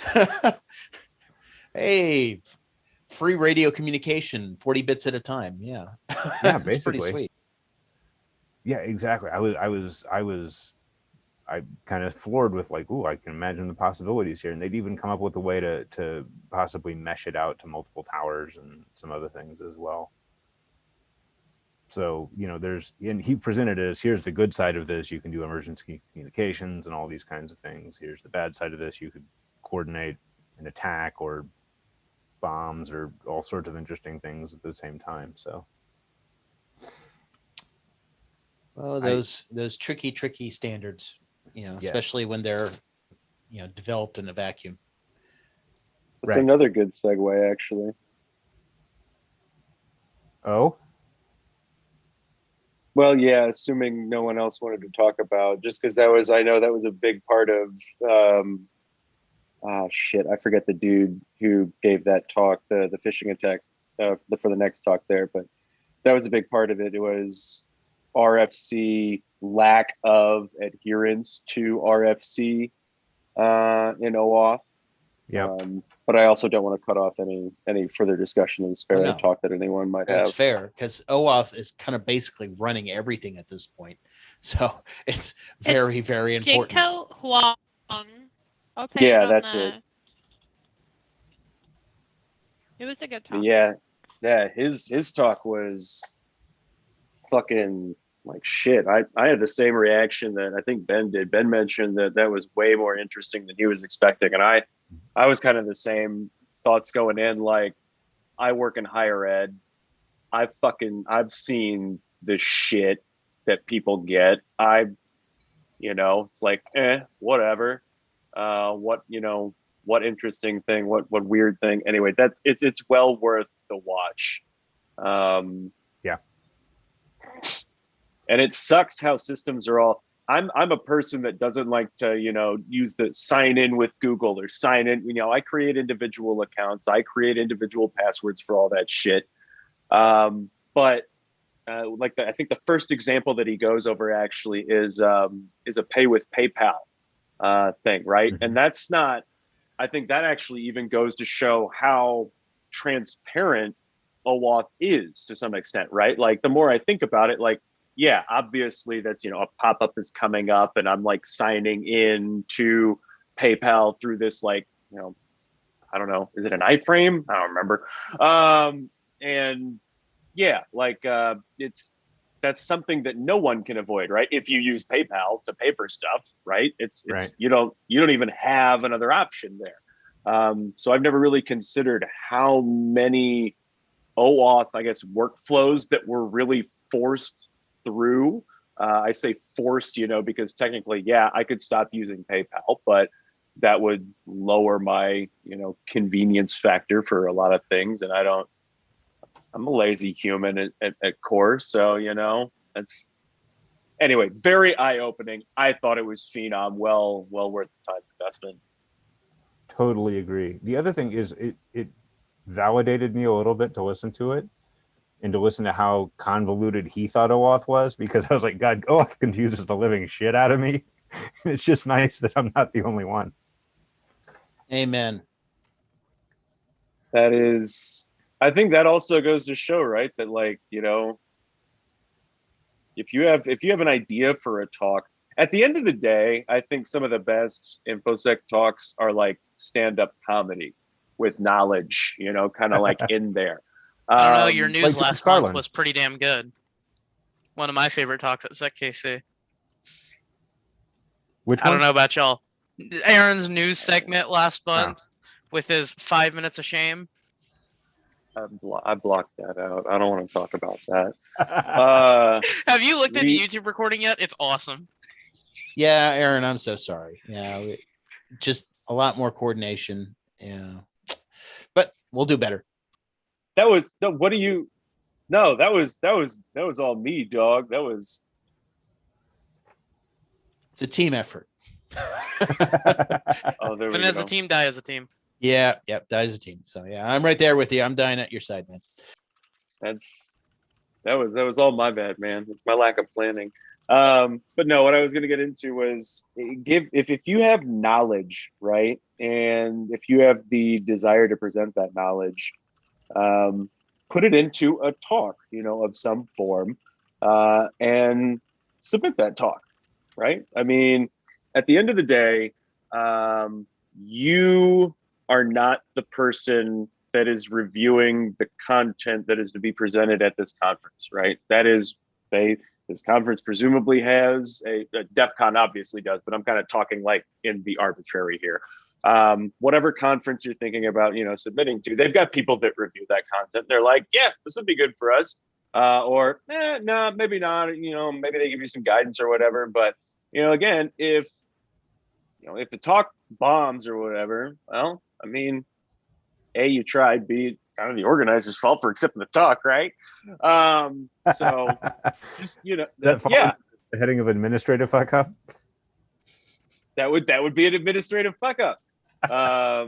Hey, free radio communication, 40 bits at a time. Yeah. Yeah, It's pretty basically. sweet. Yeah, exactly. I kind of floored with like, ooh, I can imagine the possibilities here. And they'd even come up with a way to possibly mesh it out to multiple towers and some other things as well. So, you know, and he presented it as, here's the good side of this. You can do emergency communications and all these kinds of things. Here's the bad side of this. You could coordinate an attack or bombs or all sorts of interesting things at the same time. So, Oh, those tricky standards, Yes. especially when they're, developed in a vacuum. That's Right. another good segue, actually. Oh, Well, yeah, assuming no one else wanted to talk about, just because I know that was a big part of, shit, I forget the dude who gave that talk, the phishing attacks for the next talk there, but that was a big part of it. It was RFC, lack of adherence to RFC in OAuth. yeah. But I also don't want to cut off any further discussion and spare no. talk that anyone might That's have. fair, because OAuth is kind of basically running everything at this point. So it's very, very important. Jigto Huang. I'll type Yeah, it on that's the... it. It was a good talk. Yeah, his talk was fucking like shit. I had the same reaction that I think Ben did. Ben mentioned that was way more interesting than he was expecting, and I was kind of the same thoughts going in. Like, I work in higher ed. I've seen the shit that people get. It's like, whatever. What interesting thing, what weird thing. Anyway, it's well worth the watch. Yeah. And it sucks how systems are all. I'm a person that doesn't like to, use the sign in with Google or sign in. I create individual accounts. I create individual passwords for all that shit. But I think the first example that he goes over actually is a pay with PayPal thing, right? Mm-hmm. And that's not. I think that actually even goes to show how transparent OAuth is to some extent, right? Like, the more I think about it, like, yeah, obviously that's, a pop-up is coming up and I'm like signing in to PayPal through this, like, I don't know, is it an iframe? I don't remember. And yeah, like that's something that no one can avoid, right? If you use PayPal to pay for stuff, right? It's Right. you don't even have another option there. So I've never really considered how many OAuth, I guess, workflows that were really forced through. I say forced, because technically, yeah, I could stop using PayPal, but that would lower my, convenience factor for a lot of things. And I'm a lazy human at core. So, that's anyway, very eye-opening. I thought it was phenom, well worth the time investment. Totally agree. The other thing is it validated me a little bit to listen to it and to listen to how convoluted he thought OAuth was, because I was like, God, OAuth confuses the living shit out of me. It's just nice that I'm not the only one. Amen. That is, I think that also goes to show, right, that, like, if you have an idea for a talk, at the end of the day, I think some of the best InfoSec talks are like stand-up comedy with knowledge, kind of like in there. I don't know. Your news like last month was pretty damn good. One of my favorite talks at SecKC. Which I don't know about y'all. Aaron's news segment last month with his 5 minutes of shame. I blocked that out. I don't want to talk about that. Have you looked at the YouTube recording yet? It's awesome. Yeah, Aaron, I'm so sorry. Yeah, just a lot more coordination. Yeah, but we'll do better. That was what do you? No, that was all me, dog. That was. It's a team effort. Oh, there we Win go. as a team, die as a team. Yeah, yep, die as a team. So yeah, I'm right there with you. I'm dying at your side, man. that was all my bad, man. It's my lack of planning. But no, what I was going to get into was if you have knowledge, right, and if you have the desire to present that knowledge, put it into a talk, of some form, and submit that talk, right? I mean, at the end of the day, you are not the person that is reviewing the content that is to be presented at this conference, right? That is, this conference presumably has a DEF CON obviously does, but I'm kind of talking like in the arbitrary here. Whatever conference you're thinking about, submitting to, they've got people that review that content. They're like, yeah, this would be good for us. Or no, maybe not, maybe they give you some guidance or whatever. But, again, if the talk bombs or whatever, well, I mean, A, you tried, B, kind of the organizer's fault for accepting the talk, right? So just, that's, yeah. The heading of administrative fuck up. That would be an administrative fuck up. But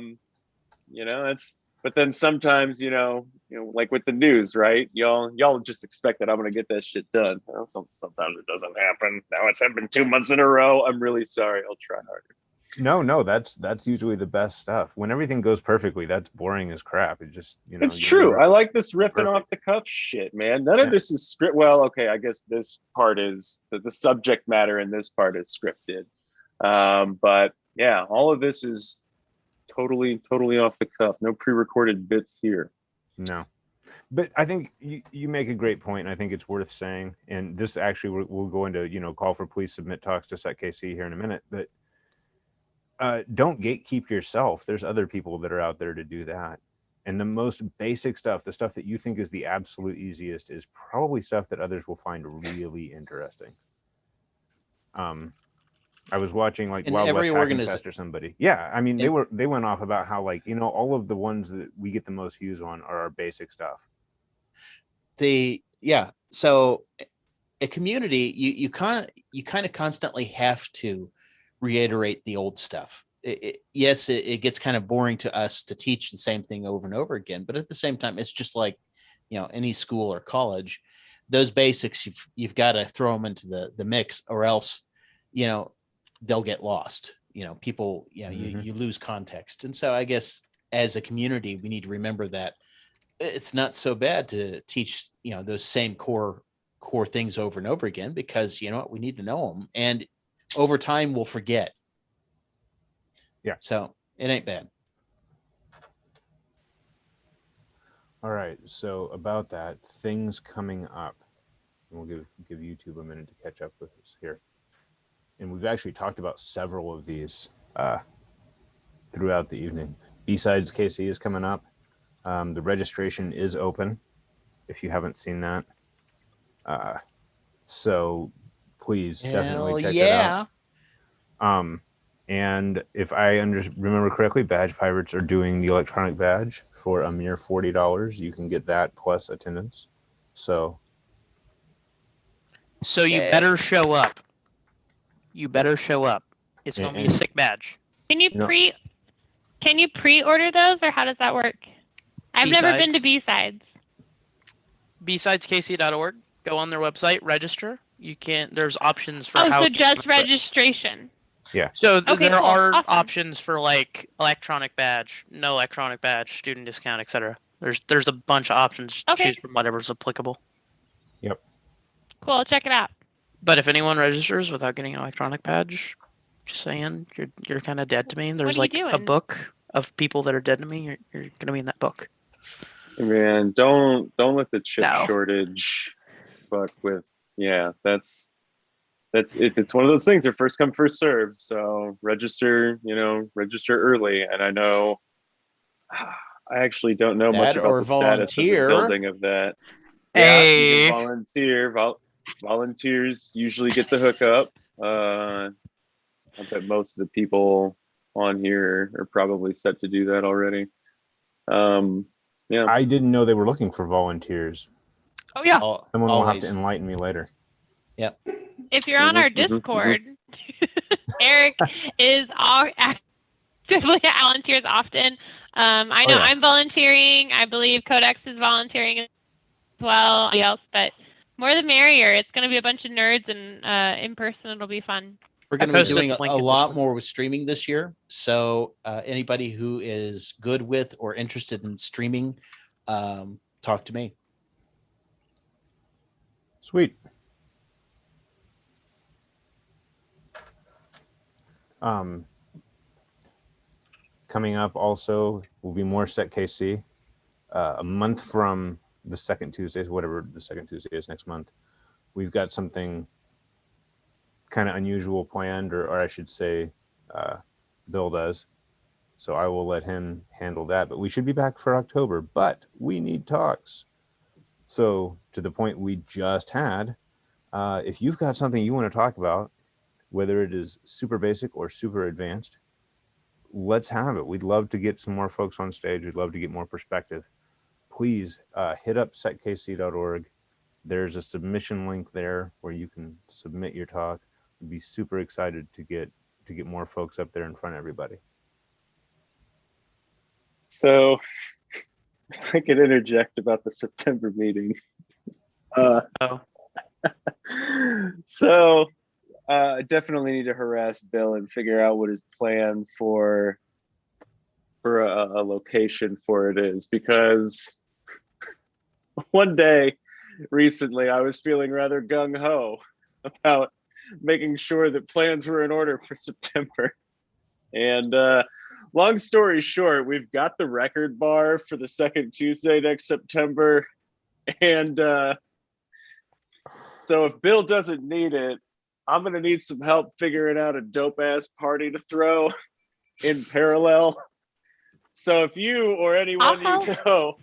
then sometimes, like with the news, right? Y'all just expect that I'm going to get that shit done. Well, sometimes it doesn't happen. Now it's happened 2 months in a row. I'm really sorry. I'll try harder. No, that's usually the best stuff. When everything goes perfectly, that's boring as crap. It just, it's true. I like this riffing off the cuff shit, man. None of this is script. Well, okay, I guess this part is the subject matter, and this part is scripted. But yeah, all of this is totally off the cuff. No pre-recorded bits here. No. But I think you make a great point, and I think it's worth saying. And this actually, we'll go into, call for please submit talks to SecKC here in a minute. But don't gatekeep yourself. There's other people that are out there to do that. And the most basic stuff, the stuff that you think is the absolute easiest, is probably stuff that others will find really interesting. I was watching like Wild West Hacking Fest or somebody. Yeah, I mean, they went off about how all of the ones that we get the most views on are our basic stuff. So a community, you kind of constantly have to reiterate the old stuff. Yes, it gets kind of boring to us to teach the same thing over and over again, but at the same time, it's just like any school or college. Those basics, you've got to throw them into the mix, or else they'll get lost. People, you lose context. And so I guess as a community, we need to remember that it's not so bad to teach those same core things over and over again, because we need to know them, and over time we'll forget. Yeah. So it ain't bad. All right. So about that, things coming up. We'll give YouTube a minute to catch up with us here. And we've actually talked about several of these throughout the evening. B-Sides KC is coming up. The registration is open if you haven't seen that. So please definitely check it out. And if I remember correctly, Badge Pirates are doing the electronic badge for a mere $40. You can get that plus attendance. So you better show up. You better show up. It's going to be a sick badge. Can you pre-order those, or how does that work? I've never been to B-Sides. BSidesKC.org. Go on their website, register. There's options for so just registration. Yeah. So there are options for like electronic badge, no electronic badge, student discount, etc. There's a bunch of options. Choose from whatever's applicable. Yep. Cool. I'll check it out. But if anyone registers without getting an electronic badge, just saying, you're kind of dead to me. And there's like a book of people that are dead to me. You're gonna be in that book. Man, don't let the chip shortage fuck with. Yeah, that's it. It's one of those things. They're first come, first serve. So register early. And I know, I actually don't know much about the status of the building of that. Hey. Yeah, you can volunteer. Volunteers usually get the hookup. I bet most of the people on here are probably set to do that already. Yeah. I didn't know they were looking for volunteers. Oh yeah. Someone will have to enlighten me later. Yep. If you're on our Discord, Eric is actively volunteers often. I know I'm volunteering. I believe Codex is volunteering as well. Else, but More the merrier. It's going to be a bunch of nerds, and in person it'll be fun. We're going to be posted doing the a link in lot Discord. more with streaming this year. So anybody who is good with or interested in streaming, talk to me. Sweet. Coming up also will be more SecKC. A month from the second Tuesdays, whatever the second Tuesday is next month, we've got something kind of unusual planned, or I should say Bill does. So I will let him handle that. But we should be back for October, but we need talks. So to the point we just had, if you've got something you want to talk about, whether it is super basic or super advanced, let's have it. We'd love to get some more folks on stage. We'd love to get more perspective. Please hit up SecKC.org. There's a submission link there where you can submit your talk. We'd be super excited to get more folks up there in front of everybody. So I could interject about the September meeting. So I definitely need to harass Bill and figure out what his plan for a location for it is, because one day recently I was feeling rather gung-ho about making sure that plans were in order for September. And long story short, we've got the record bar for the second Tuesday next September. And so if Bill doesn't need it, I'm going to need some help figuring out a dope ass party to throw in parallel. So if you or anyone you know,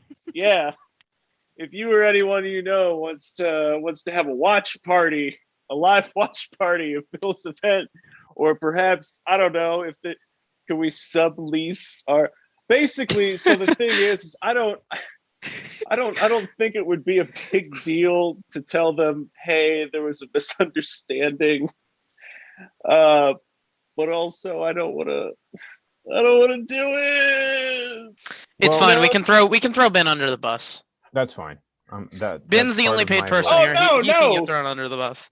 if you or anyone you know wants to have a watch party, a live watch party of Bill's event, or perhaps, I don't know, can we sublease our, basically, so the thing is I don't think it would be a big deal to tell them, hey, there was a misunderstanding. But also I don't want to do it. It's fine. We can throw Ben under the bus. That's fine. Ben's the only paid person here. He can get thrown under the bus.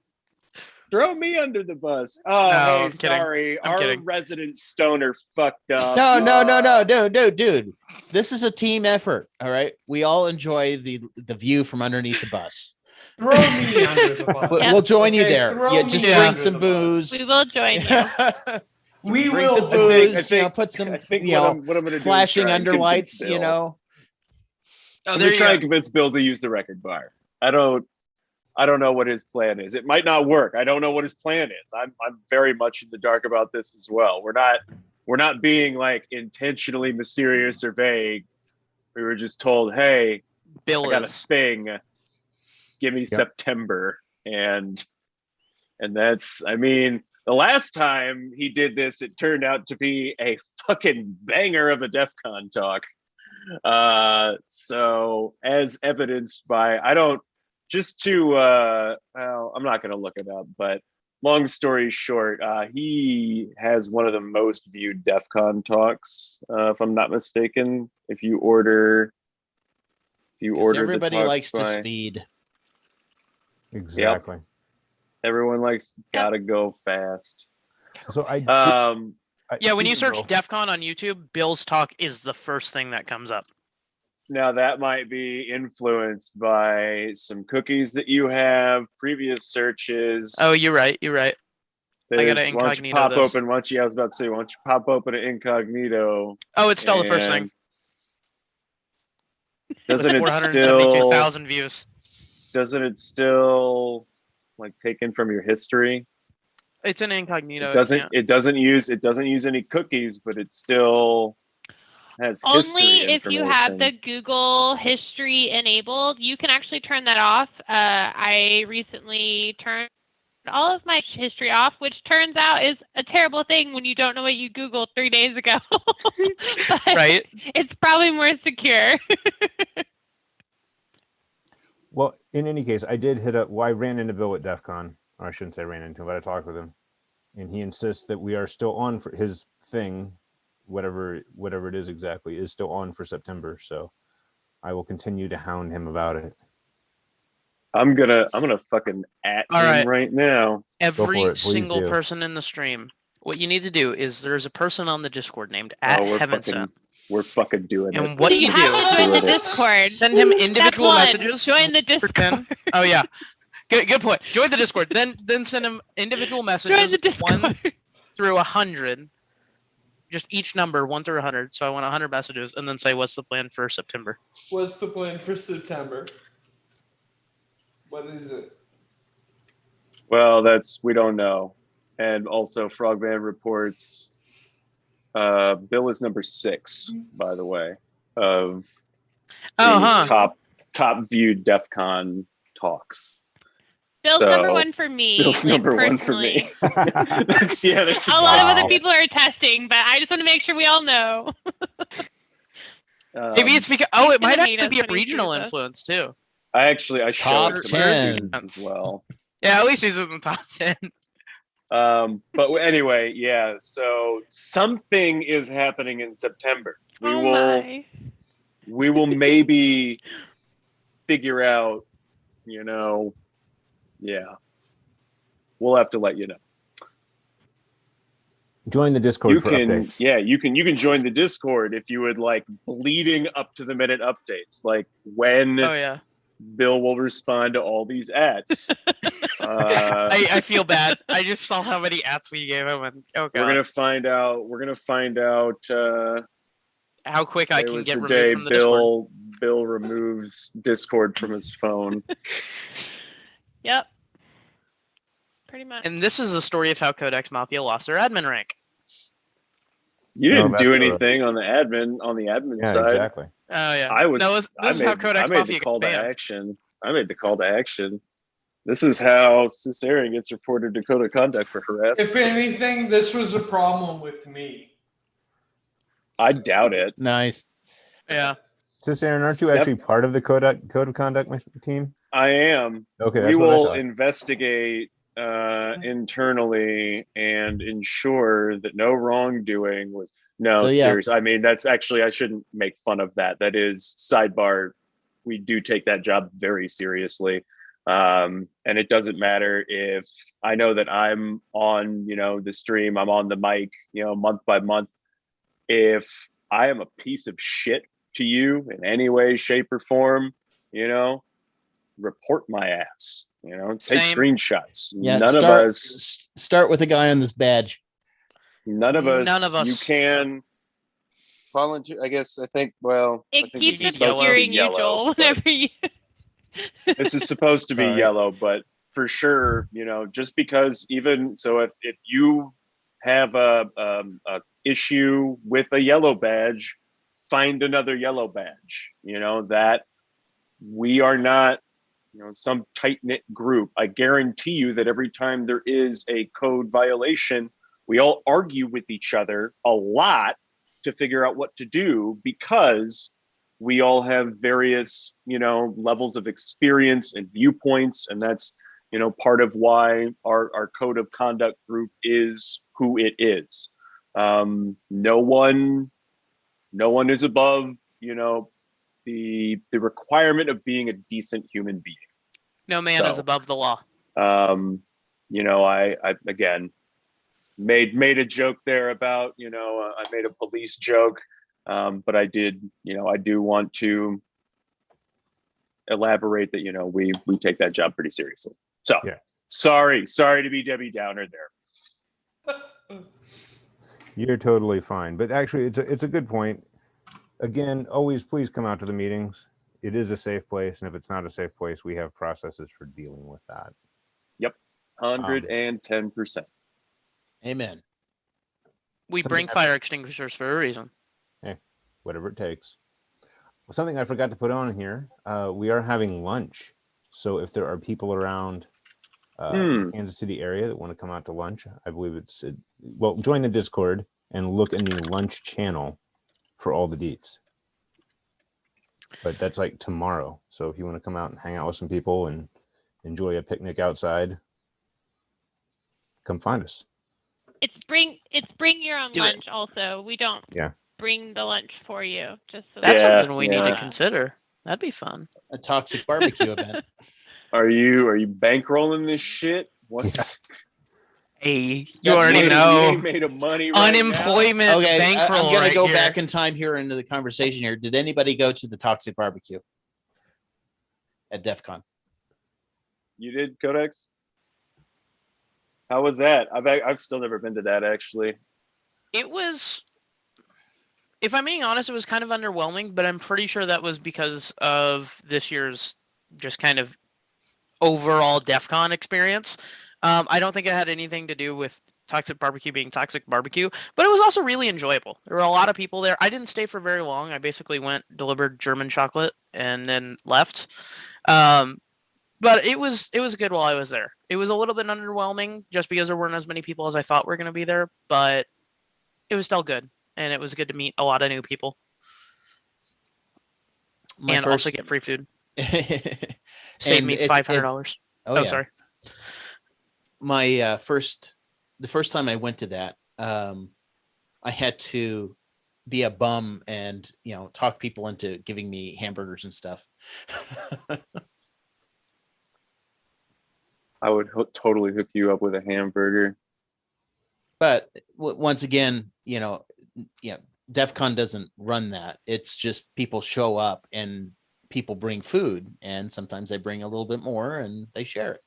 Throw me under the bus. Oh, No, hey, I'm kidding. sorry. I'm Our kidding. resident stoner fucked up. No, dude. This is a team effort. All right. We all enjoy the view from underneath the bus. Throw me under the bus. We'll join you Okay, there. throw Yeah, me just under bring the some bus. booze. We will join you. We Bring will. some booze. I think- put some, I think you what know, I'm gonna do flashing is try and convince underlights. You Bill. know. Oh, I'm there gonna you try go. and convince Bill to use the record bar. I don't know what his plan is. It might not work. I don't know what his plan is. I'm very much in the dark about this as well. We're not being like intentionally mysterious or vague. We were just told, hey, Bill I got a is. thing. Give me September. And that's, I mean, the last time he did this, it turned out to be a fucking banger of a DEF CON talk. So as evidenced by, well, I'm not going to look it up, but long story short, he has one of the most viewed DEF CON talks, if I'm not mistaken. If you order Everybody the talks likes to by, speed. Exactly. everyone likes gotta go fast. So Yeah, when you search DEF CON on YouTube, Bill's talk is the first thing that comes up. Now that might be influenced by some cookies that you have, previous searches. Oh, you're right. You're right. I gotta Why don't you incognito pop this. open? I was about to say, why don't you pop open an incognito? Oh, it's still the first thing. and Doesn't With it still? 472,000 views. Doesn't it still like take in from your history? It's an incognito. It doesn't use any cookies, but it still has history Only if you have the information. Google history enabled. You can actually turn that off. I recently turned all of my history off, which turns out is a terrible thing when you don't know what you Googled 3 days ago. But Right. it's probably more secure. Well, in any case, I did hit up. Well, I ran into Bill at DEF CON, or I shouldn't say ran into him, but I talked with him, and he insists that we are still on for his thing, whatever it is exactly, is still on for September. So I will continue to hound him about it. I'm gonna fucking at All him right. right now. Every it, please single do. person in the stream. What you need to do is there's a person on the Discord named at Heaven Sent. We're fucking doing And it. what So do you you have do? to join the Doing it. Discord. Send him That's individual one. messages. Join the Pretend- Discord. Oh yeah. Good point. Join the Discord. Then send him individual Join messages the Discord. 1 through 100. Just each number 1 through 100. So I want 100 messages, and then say what's the plan for September. What's the plan for September? What is it? Well, we don't know. And also Frogman reports Bill is number 6, by the way, of the top viewed DEF CON talks. Bill's So, number 1 for me. Bill's number 1 for me. that's A lot of other people are testing, but I just want to make sure we all know. Maybe it's because it might actually be a regional influence too. I show it to my 10 students as well. Yeah, at least he's in the top 10. But anyway, yeah. So something is happening in September. We will maybe figure out. Yeah. We'll have to let you know. Join the Discord for updates. Yeah, you can join the Discord if you would like bleeding up to the minute updates, like when Bill will respond to all these ads. I feel bad. I just saw how many ads we gave him, and oh god, we're gonna find out how quick I can get removed day from the Discord. Bill removes Discord from his phone. Yep. Pretty much. And this is the story of how Codex Mafia lost their admin rank. You didn't do anything on the admin side. Exactly. Oh yeah. I was. No, this is how Codex I made Mafia the call to got banned. action. I made the call to action. This is how Caesarian gets reported to code of conduct for harassment. If anything, this was a problem with me. I doubt it. Nice. Yeah. Caesarian, aren't you actually part of the code of conduct team? I am. Okay, we that's what I will thought. investigate internally and ensure that no wrongdoing was. No, So, yeah. seriously. I mean, that's actually, I shouldn't make fun of that. That is sidebar. We do take that job very seriously. And it doesn't matter if I know that I'm on, the stream, I'm on the mic, month by month. If I am a piece of shit to you in any way, shape, or form, report my ass. Take Same. screenshots. Yeah. None of us. Start with the guy on this badge. None of us. None of us. You can volunteer. I guess. I think. Well, It I think keeps this is supposed to be obscuring you, yellow, Joel, but- whenever you. This is supposed to be Sorry. yellow, but for sure, just because even so, if you have a issue with a yellow badge, find another yellow badge. That we are not, some tight knit group. I guarantee you that every time there is a code violation, we all argue with each other a lot to figure out what to do because we all have various, levels of experience and viewpoints. And that's, part of why our code of conduct group is who it is. No one is above, the requirement of being a decent human being. No man is So, above the law. I again made a joke there about, I made a police joke. But I did, I do want to elaborate that, we take that job pretty seriously. So Yeah. sorry to be Debbie Downer there. You're totally fine. But actually, it's a good point. Again, always please come out to the meetings. It is a safe place. And if it's not a safe place, we have processes for dealing with that. 110%. Amen. We something bring I- fire extinguishers for a reason. Whatever it takes. Something I forgot to put on here, we are having lunch. So if there are people around the Kansas City area that want to come out to lunch, I believe join the Discord and look in the lunch channel for all the deets. But that's like tomorrow. So if you want to come out and hang out with some people and enjoy a picnic outside, come find us. It's bring your own Do it. lunch. Also, we don't. Yeah. Bring the lunch for you. Just so That's Yeah, something we need to yeah. consider. That'd be fun. A toxic barbecue event. Are you bankrolling this shit? What's Hey, you That's already we know. ain't made of money right Unemployment Okay, bankroll. I'm gonna right go here. back in time here into the conversation here. Did anybody go to the Toxic Barbecue at DEF CON? You did, Codex? How was that? I've still never been to that actually. It was, if I'm being honest, it was kind of underwhelming, but I'm pretty sure that was because of this year's just kind of overall DEF CON experience. I don't think it had anything to do with Toxic Barbecue being Toxic Barbecue, but it was also really enjoyable. There were a lot of people there. I didn't stay for very long. I basically went, delivered German chocolate, and then left. But it was good while I was there. It was a little bit underwhelming just because there weren't as many people as I thought were going to be there, but it was still good, and it was good to meet a lot of new people and also get free food. Saved me $500. Oh yeah. Sorry. My the first time I went to that, I had to be a bum and talk people into giving me hamburgers and stuff. I would totally hook you up with a hamburger. But once again, DEF CON doesn't run that. It's just people show up and people bring food, and sometimes they bring a little bit more and they share it.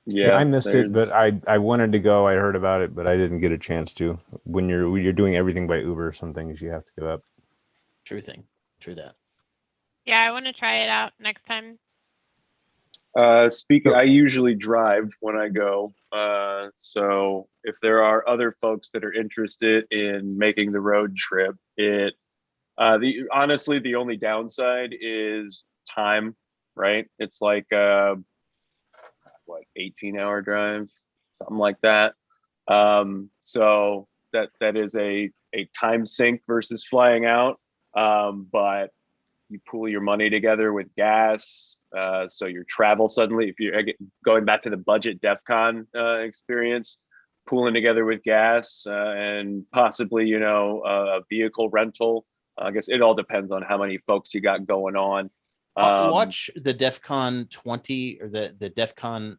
Yeah, I missed it, but I wanted to go. I heard about it, but I didn't get a chance to. When you're doing everything by Uber, some things you have to give up. True thing. True that. Yeah, I want to try it out next time. I usually drive when I go. So if there are other folks that are interested in making the road trip, honestly, the only downside is time, right? It's like, 18-hour drive, something like that. So that is a time sink versus flying out. But you pool your money together with gas. So your travel suddenly, if you're going back to the budget DEF CON experience, pooling together with gas and possibly, a vehicle rental. I guess it all depends on how many folks you got going on. Watch the DEF CON 20 or the DEF CON.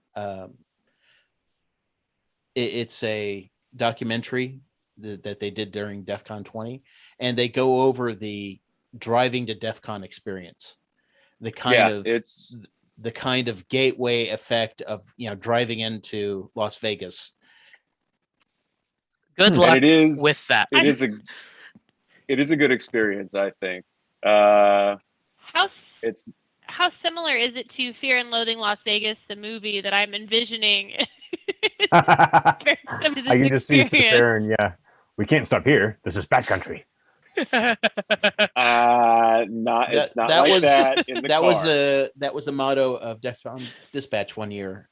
It's a documentary that they did during DEF CON 20, and they go over the driving to DEF CON experience, the kind of gateway effect of driving into Las Vegas. Good luck with that. It is a good experience, I think. How similar is it to Fear and Loathing Las Vegas, the movie that I'm envisioning? I can just see Sharon. Yeah, we can't stop here. This is bad country. It's not that like that. In the car. That was the motto of DEF CON Dispatch one year.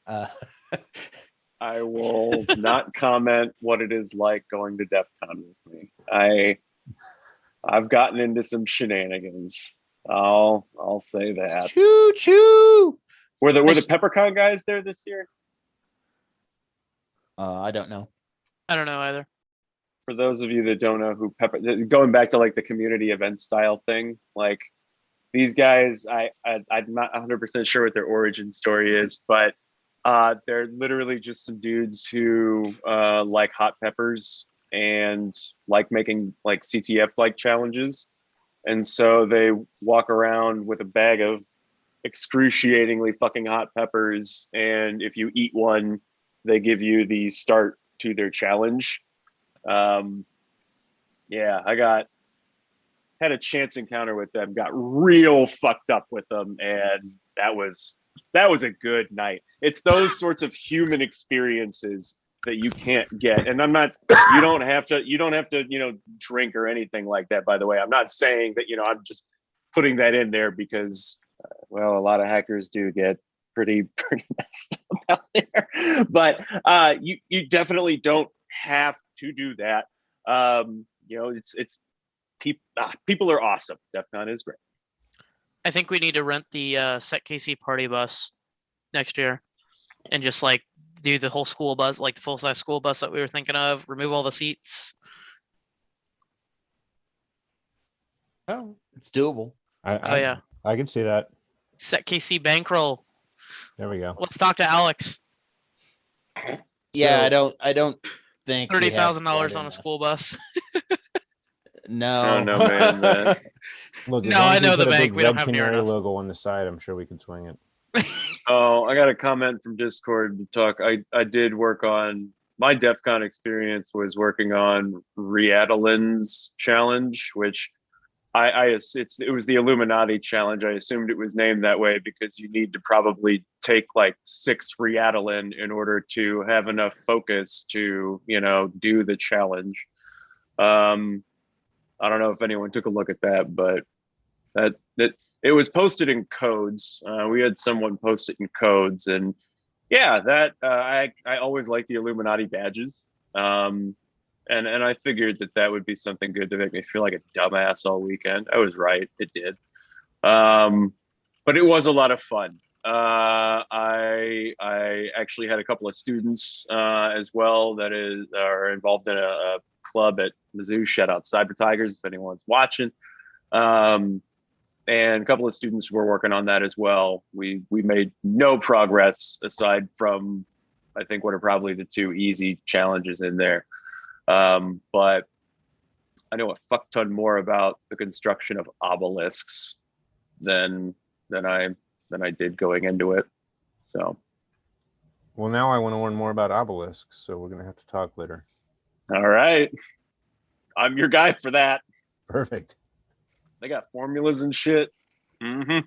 I will not comment what it is like going to DEF CON with me. I've gotten into some shenanigans. I'll say that. Choo choo. Were the PepperCon guys there this year? I don't know. I don't know either. For those of you that don't know who going back to like the community event style thing, like these guys, I'm not 100% sure what their origin story is, but they're literally just some dudes who like hot peppers and like making like CTF like challenges. And so they walk around with a bag of excruciatingly fucking hot peppers. And if you eat one, they give you the start to their challenge. Yeah, I had a chance encounter with them, got real fucked up with them. And that was a good night. It's those sorts of human experiences that you can't get. And you don't have to, drink or anything like that, by the way. I'm not saying that, I'm just putting that in there because, a lot of hackers do get pretty messed up out there. But you definitely don't have to do that. It's people are awesome. DEF CON is great. I think we need to rent the SecKC party bus next year and just like do the whole school bus, like the full-size school bus that we were thinking of, remove all the seats. Oh, it's doable. I can see that. SecKC bankroll. There we go. Let's talk to Alex. Yeah, So- I don't think we have $30,000 that on a enough. school bus. No, Oh, no, man. Look, as No, long I as we know the put a bank. big We don't red have near canary enough. logo on the side, I'm sure we could swing it. Oh, I got a comment from Discord to talk. I did work on my DEF CON experience was working on Riatalin's challenge, which it was the Illuminati challenge. I assumed it was named that way because you need to probably take like 6 Riatalin in order to have enough focus to, do the challenge. I don't know if anyone took a look at that, but that it was posted in codes. We had someone post it in codes, and yeah, that I always like the Illuminati badges. And I figured that would be something good to make me feel like a dumbass all weekend. I was right, it did. But it was a lot of fun. I actually had a couple of students as well that are involved in a club at Mizzou. Shout out Cyber Tigers if anyone's watching. And a couple of students were working on that as well. We made no progress aside from, I think, what are probably the 2 easy challenges in there. But I know a fuck ton more about the construction of obelisks than I did going into it. So. Well, now I want to learn more about obelisks, so we're going to have to talk later. All right. I'm your guy for that. Perfect. They got formulas and shit. Mm-hmm.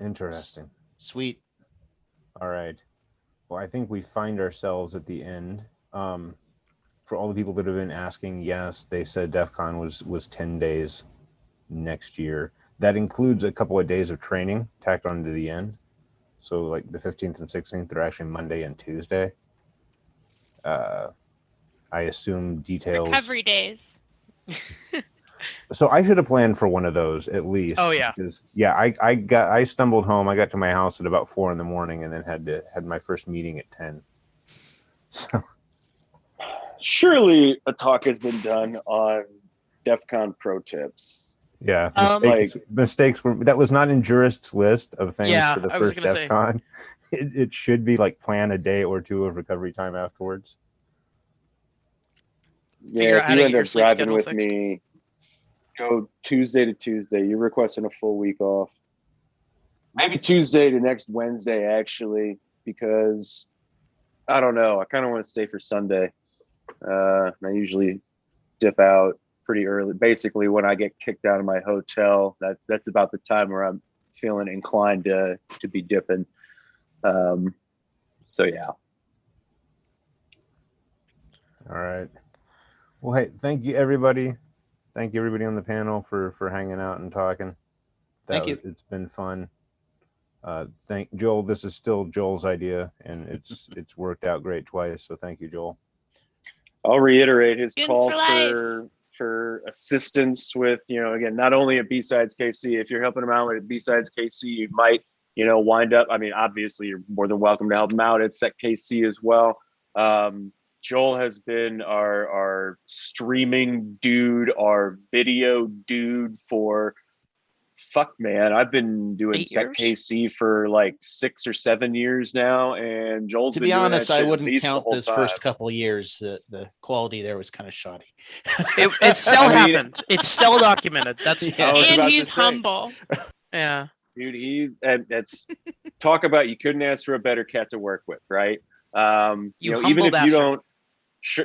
Interesting. Sweet. All right. Well, I think we find ourselves at the end. For all the people that have been asking, yes, they said DEF CON was 10 days next year. That includes a couple of days of training tacked onto the end. So like the 15th and 16th, they're actually Monday and Tuesday. I assume details. Recovery days. So I should have planned for one of those at least. Oh, yeah. Because, yeah, I stumbled home. I got to my house at about 4 a.m. and then had my first meeting at 10. So Surely a talk has been done on DEF CON pro tips. yeah, Like- mistakes were that was not in Jurist's list of things Yeah, for the I was first gonna DEF CON. It should be like plan a day or 2 of recovery time afterwards. Figure out If how you to end get your up sleep driving schedule with fixed. me, go Tuesday to Tuesday. You're requesting a full week off. Maybe Tuesday to next Wednesday, actually, because I don't know. I kind of want to stay for Sunday. I usually dip out pretty early. Basically, when I get kicked out of my hotel, that's about the time where I'm feeling inclined to be dipping. So yeah. All right. Well, hey, thank you everybody. Thank you everybody on the panel for hanging out and talking. Thank you. It's been fun. Thank Joel. This is still Joel's idea, and it's worked out great twice. So thank you, Joel. I'll reiterate his Students call for life. for assistance with, again, not only at B-Sides KC. If you're helping him out with B-Sides KC, you might, wind up. I mean, obviously, you're more than welcome to help him out at SecKC as well. Joel has been our streaming dude, our video dude for man. I've been doing 8 years? SecKC for like 6 or 7 years now, and Joel's To been be doing honest, that I shit at wouldn't least the count whole those time. first couple of years. The quality there was kind of shoddy. It still I mean- happened. It's still documented. That's Yeah. I was And about to he's say. humble. yeah. Dude, that's talk about you couldn't ask for a better cat to work with, right? You even humble if bastard. you don't,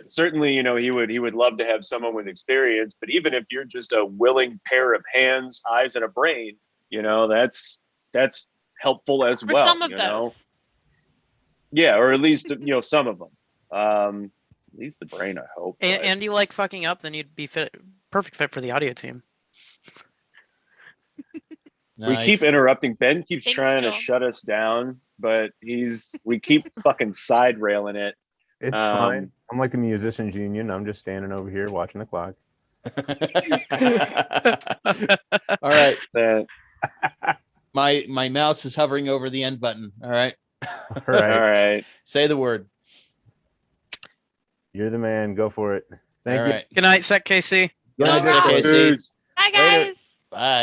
certainly, he would love to have someone with experience. But even if you're just a willing pair of hands, eyes, and a brain, that's helpful as For well. some of those. Yeah, or at least some of them. At least the brain, I hope. but- And you like fucking up, then you'd be perfect fit for the audio team. We Nice. keep interrupting. Ben keeps Thank trying to you. shut us down, but we keep fucking side railing it. It's fine. I'm like the musicians union. I'm just standing over here watching the clock. All right. That My mouse is hovering over the end button. All right. All all right. right. Say the word. You're the man. Go for it. Thank All you. right. Good night, SecKC. Good night, All right. SecKC. Dudes. Bye, guys. Later. Bye.